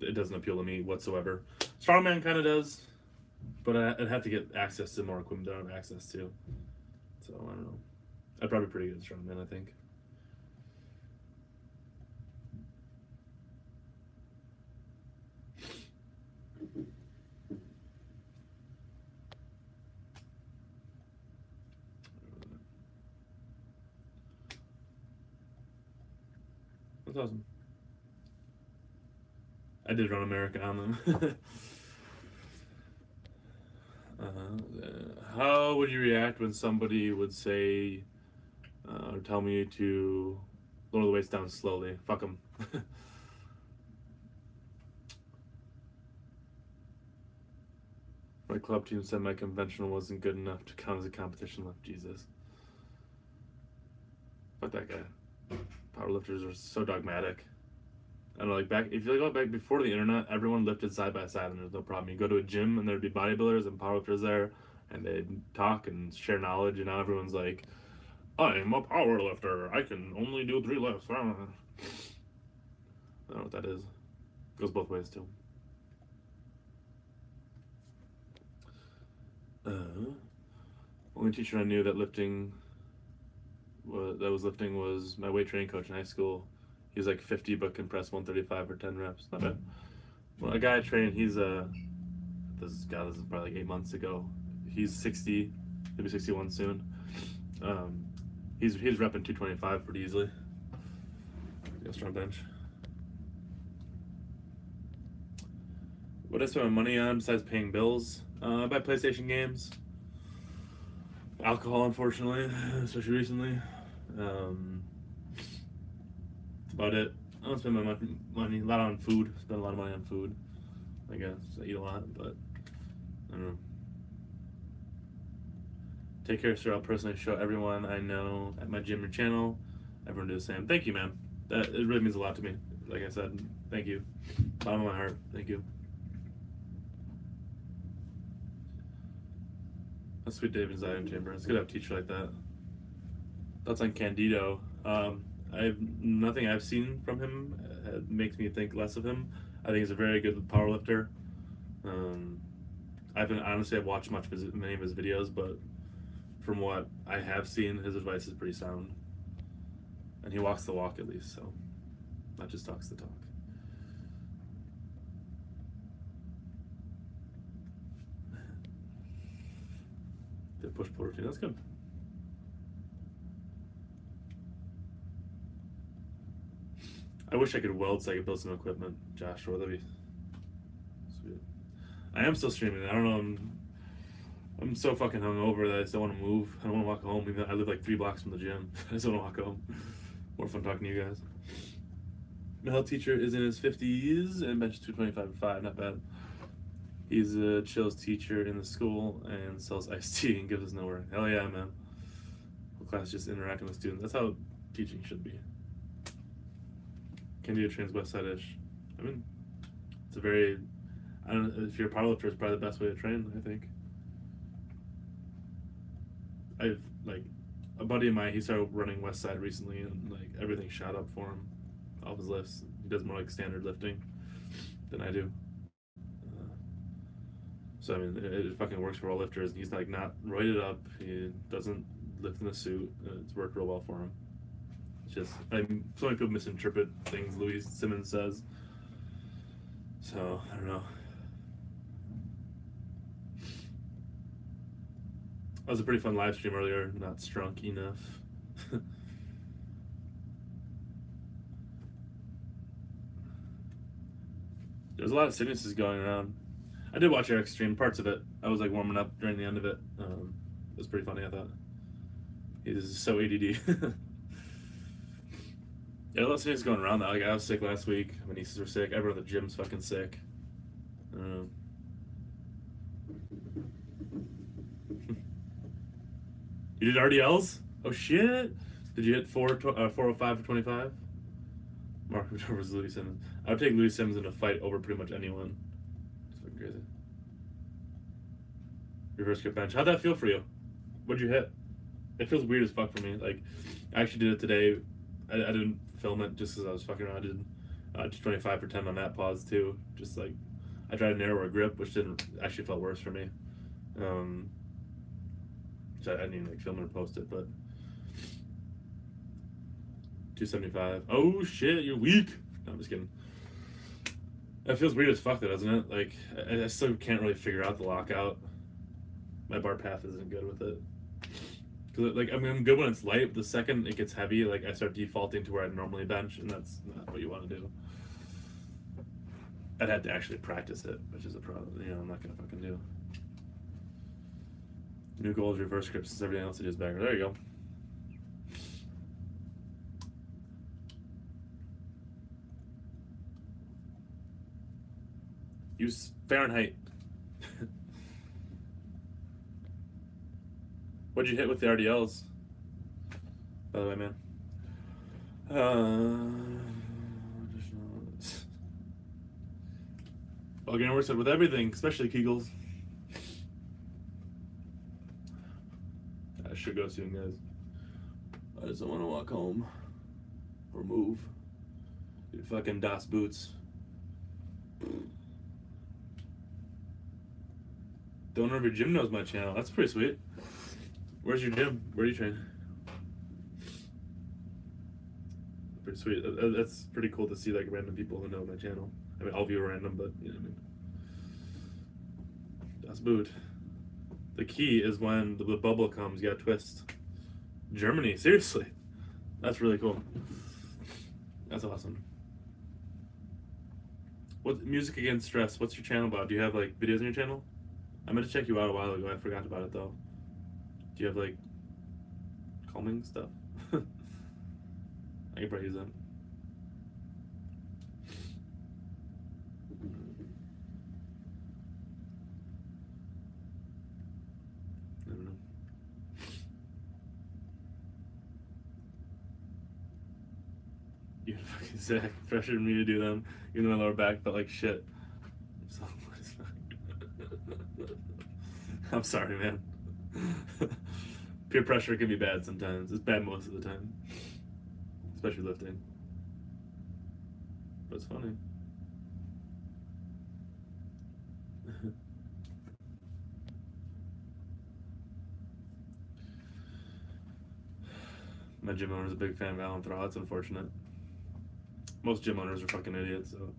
It doesn't appeal to me whatsoever. Strongman kind of does, but I'd have to get access to more equipment that I don't have access to. So I don't know. I'd probably be pretty good at strongman, I think. That's awesome. I did run America on them. How would you react when somebody would say or tell me to lower the weights down slowly? Fuck them. My club team said my conventional wasn't good enough to count as a competition lift. Jesus. Fuck that guy. Powerlifters are so dogmatic. I don't know, like back, if you go back before the internet, everyone lifted side by side and there's no problem. You go to a gym and there'd be bodybuilders and powerlifters there and they'd talk and share knowledge, and now everyone's like, I'm a powerlifter. I can only do 3 lifts. I don't know what that is. It goes both ways too. Only teacher I knew that was lifting was my weight training coach in high school. He was like 50 but can press 135 for 10 reps. Not bad. Well, a guy I trained, this is probably like 8 months ago. He's 60, he'll be 61 soon. He's repping 225 pretty easily. Strong bench. What I spend my money on besides paying bills? I buy PlayStation games. Alcohol, unfortunately, especially recently. That's about it. I don't spend my money a lot on food. Spend a lot of money on food, I guess. I eat a lot, but I don't know. Take care, sir. I'll personally show everyone I know at my gym or channel. Everyone do the same. Thank you, man. It really means a lot to me. Like I said, thank you. Bottom of my heart, thank you. That's Sweet David's Iron Chamber. It's good to have a teacher like that. Thoughts on Candido. Nothing I've seen from him makes me think less of him. I think he's a very good powerlifter. I've watched many of his videos, but from what I have seen, his advice is pretty sound. And he walks the walk at least, so not just talks the talk. The push-pull routine, that's good. I wish I could weld so I could build some equipment, Joshua. That'd be sweet. I am still streaming. I don't know. I'm so fucking hungover that I just don't want to move. I don't want to walk home. Even I live like 3 blocks from the gym. I just don't want to walk home. More fun talking to you guys. My health teacher is in his 50s and benches 225 not bad. He's a chills teacher in the school and sells iced tea and gives us no work. Hell yeah, man. Whole class just interacting with students. That's how teaching should be. Can do a trains West Side-ish. I mean, it's a very, I don't know, if you're a powerlifter, it's probably the best way to train, I think. I've, like, a buddy of mine, he started running West Side recently, and, like, everything shot up for him off his lifts. He does more, like, standard lifting than I do. So, I mean, it fucking works for all lifters. He's, like, not roided up. He doesn't lift in a suit. It's worked real well for him. It's just, so many people misinterpret things Louise Simmons says. So, I don't know. That was a pretty fun live stream earlier, not strunk enough. There's a lot of sicknesses going around. I did watch Eric's stream, parts of it. I was like warming up during the end of it. It was pretty funny, I thought. He's so ADD. Yeah, a lot of sickness going around though. Like, I was sick last week. My nieces were sick. Everyone at the gym's fucking sick. You did RDLs? Oh shit! Did you hit 405 for 25? Mark versus Louis Simmons. I would take Louis Simmons in a fight over pretty much anyone. It's fucking crazy. Reverse grip bench. How'd that feel for you? What'd you hit? It feels weird as fuck for me. Like, I actually did it today. I didn't film it just because I was fucking around. I did 225 for 10 on that pause too. Just like, I tried a narrower grip, which didn't actually felt worse for me. So I didn't even like film it or post it, but 275. Oh shit, you're weak. No, I'm just kidding. That feels weird as fuck though, doesn't it? Like, I still can't really figure out the lockout. My bar path isn't good with it. Cause like, I mean, I'm good when it's light, but the second it gets heavy, like I start defaulting to where I normally bench, and that's not what you want to do. I'd have to actually practice it, which is a problem. You know, I'm not gonna fucking do. New goal is reverse grip since everything else I do is backer. There you go. Use Fahrenheit. What'd you hit with the RDLs? By the way, man. Again, we're said with everything, especially Kegels. I should go soon, guys. I just don't want to walk home or move. Dude, fucking Das Boots. The owner of your gym knows my channel. That's pretty sweet. Where's your gym? Where do you train? Pretty sweet. That's pretty cool to see like random people who know my channel. I mean, all of you are random, but you know what I mean. Das Boot. The key is when the bubble comes, you gotta twist. Germany, seriously. That's really cool. That's awesome. What music against stress? What's your channel about? Do you have like videos on your channel? I meant to check you out a while ago. I forgot about it though. Do you have like calming stuff? I can probably use that. I don't know. You fucking Zach pressured me to do them, even though my lower back felt like shit. So, I'm sorry, man. Peer pressure can be bad sometimes. It's bad most of the time, especially lifting. But it's funny. My gym owner's a big fan of Alan Thraw. That's unfortunate. Most gym owners are fucking idiots, so.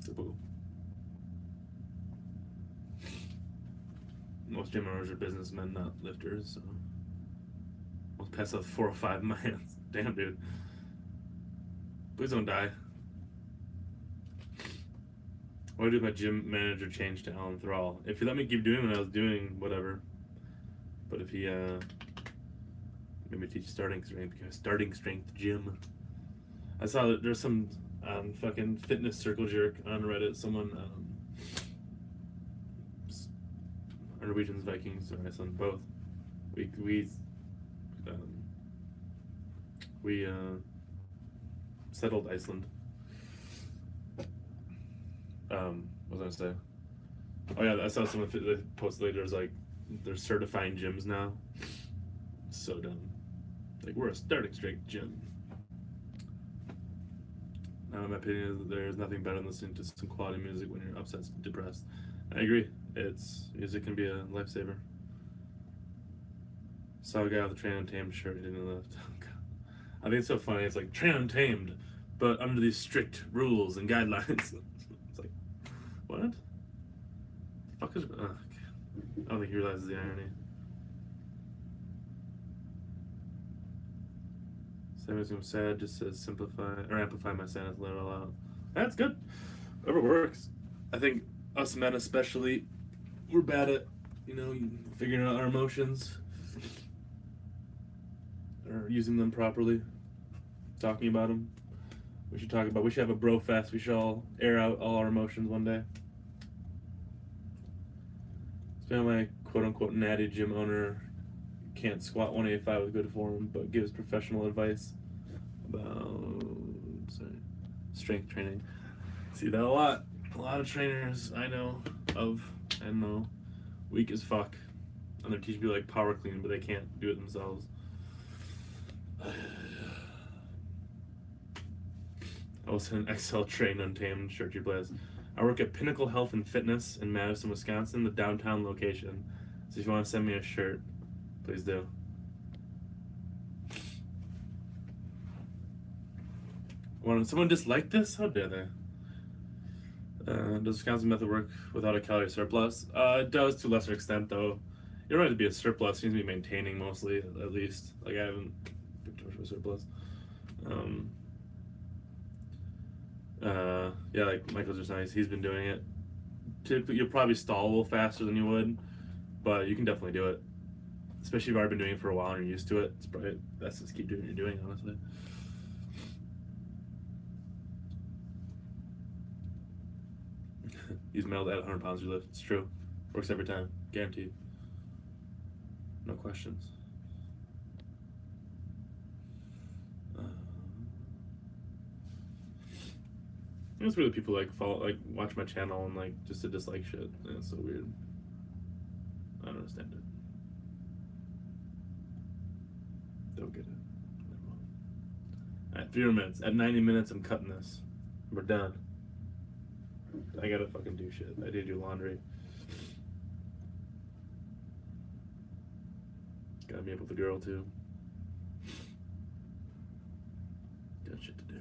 Typical. Most gym owners are businessmen, not lifters, so. I'll pass out 405 in my hands. Damn, dude. Please don't die. Why did my gym manager change to Alan Thrall? If he let me keep doing what I was doing, whatever. But if he made me teach starting strength gym. I saw that there's some fucking fitness circle jerk on Reddit. Someone Norwegians, Vikings, or Iceland, both. We settled Iceland. What was I gonna say? Oh yeah, I saw someone posted later. There's like they're certifying gyms now. So dumb. Like we're a starting strength gym. Now, in my opinion, is that there's nothing better than listening to some quality music when you're upset, depressed. I agree. Music can be a lifesaver. Saw a guy with a train untamed shirt. He didn't lift. I think it's so funny. It's like train untamed, but under these strict rules and guidelines. It's like, what? The fuck is? I don't think he realizes the irony. Sammy's sad just says simplify or amplify my sadness, let it all out. That's good. Whatever works. I think us men especially, we're bad at, figuring out our emotions or using them properly, talking about them. We should have a bro fest. We should all air out all our emotions one day. It's been my quote unquote natty gym owner can't squat 185 with good form, but gives professional advice about strength training. See that a lot. A lot of trainers I know of and know weak as fuck, and they're teaching people like power clean, but they can't do it themselves. I was in Excel train untamed shirt you place. I work at Pinnacle Health and Fitness in Madison, Wisconsin, the downtown location. So if you want to send me a shirt, please do. Want someone dislike this? How dare they? Does Wisconsin method work without a calorie surplus? It does to a lesser extent, though. You don't have to be a surplus. You need to be maintaining mostly, at least. Like, I haven't been too much of a surplus. Yeah, like Michael's just nice. He's been doing it. Typically, you'll probably stall a little faster than you would, but you can definitely do it. Especially if you've already been doing it for a while and you're used to it. It's probably best to just keep doing what you're doing, honestly. He's mailed at 100 pounds you lift. It's true. Works every time. Guaranteed. No questions. It's really people like follow, like watch my channel and like just to dislike shit. Yeah, it's so weird. I don't understand it. Don't get it. Alright, 3 more minutes. At 90 minutes, I'm cutting this. We're done. I gotta fucking do shit. I did do laundry. Gotta be up with the girl too. Got shit to do.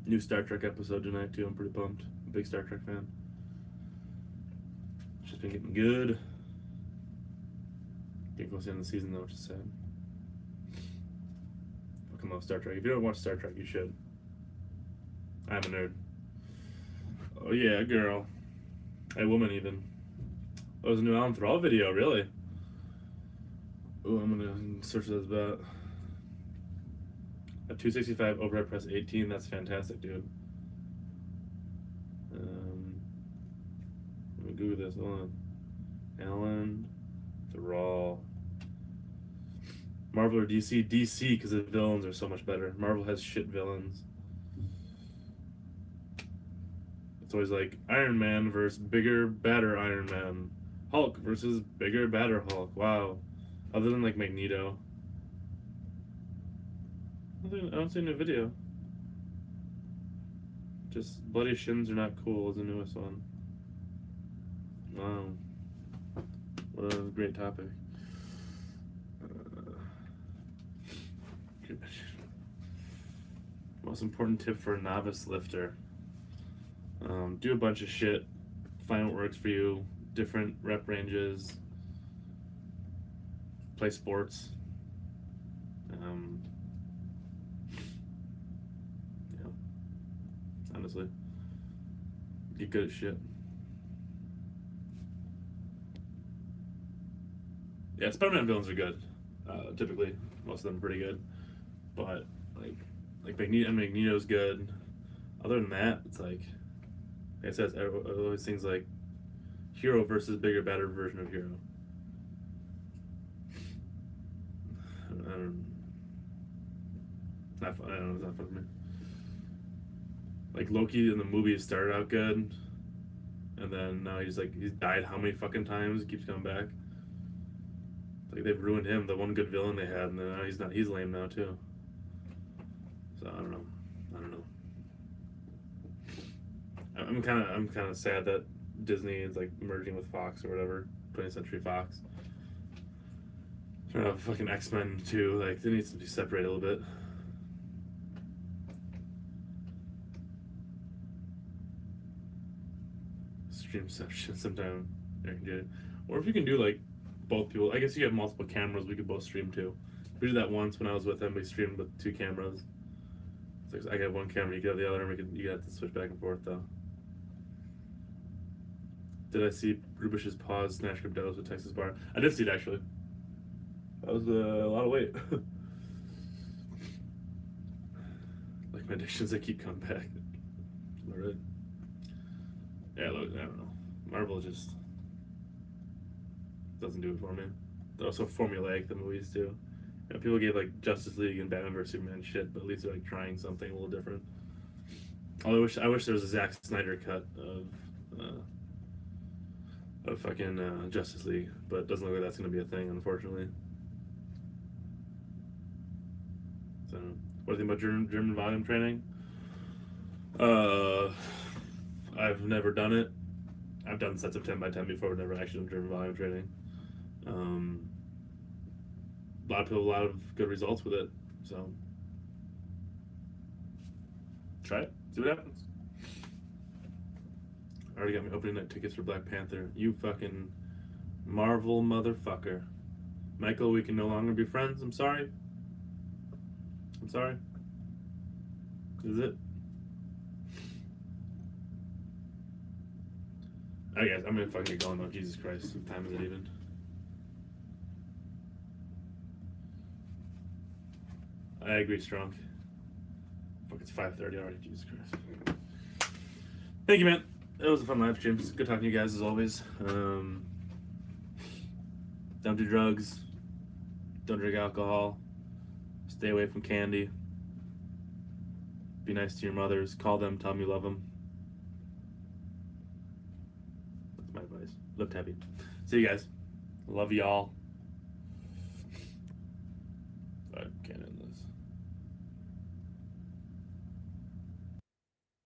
New Star Trek episode tonight too. I'm pretty pumped. I'm a big Star Trek fan. It's just been getting good. Can't go see the end of the season though, which is sad. Fucking love Star Trek. If you don't watch Star Trek, you should. I'm a nerd. Oh yeah, girl. A woman even. That was a new Alan Thrall video, really. Oh, I'm gonna search this about a 265 overhead press 18. That's fantastic, dude. Let me Google this. Hold on. Alan Thrall. Marvel or DC? DC, because the villains are so much better. Marvel has shit villains. It's always like Iron Man versus bigger, badder Iron Man. Hulk versus bigger, badder Hulk. Wow. Other than like Magneto. I don't see a new video. Just bloody shins are not cool is the newest one. Wow. What a great topic. Most important tip for a novice lifter. Do a bunch of shit. Find what works for you. Different rep ranges. Play sports. Yeah. Honestly. Get good at shit. Yeah, Spider-Man villains are good. Typically. Most of them are pretty good. But like Magneto's good. Other than that, it's like I said, always things like hero versus bigger, better version of hero. I don't know, it's not fun for me. Like Loki in the movie started out good, and then now he's died how many fucking times? He keeps coming back. Like they've ruined him, the one good villain they had, and then now he's lame now too. So I don't know. I'm kind of sad that Disney is like merging with Fox or whatever, 20th Century Fox. Trying to have fucking X-Men too. Like they need to be separated a little bit. Streamception sometime. Or if you can do like both people. I guess you have multiple cameras. We could both stream too. We did that once when I was with him. We streamed with 2 cameras. It's like I got one camera, you could have the other, and you have to switch back and forth though. Did I see Rubish's pause snatch grip deadlifts with Texas bar? I did see it actually. That was a lot of weight. Like my addictions, they keep coming back. Am I right? Yeah, look, I don't know. Marvel just doesn't do it for me. they're also formulaic, the movies too. You know, people gave like Justice League and Batman vs Superman shit, but at least they're like trying something a little different. I wish there was a Zack Snyder cut of fucking Justice League, but it doesn't look like that's gonna be a thing, unfortunately. So, what do you think about German volume training? I've never done it. I've done sets of 10 by 10 before, but never actually done German volume training. A lot of people, a lot of good results with it. So try it, see what happens. Already got me opening night tickets for Black Panther. You fucking Marvel motherfucker. Michael, we can no longer be friends. I'm sorry. I'm sorry. This is it. Alright guys, I'm gonna fucking get going though. Jesus Christ. What time is it even? I agree, Strong. Fuck, it's 5:30 already. Jesus Christ. Thank you, man. It was a fun live stream. It's good talking to you guys as always. Don't do drugs. Don't drink alcohol. Stay away from candy. Be nice to your mothers. Call them. Tell them you love them. That's my advice. Lift heavy. See you guys. Love y'all. I can't end this.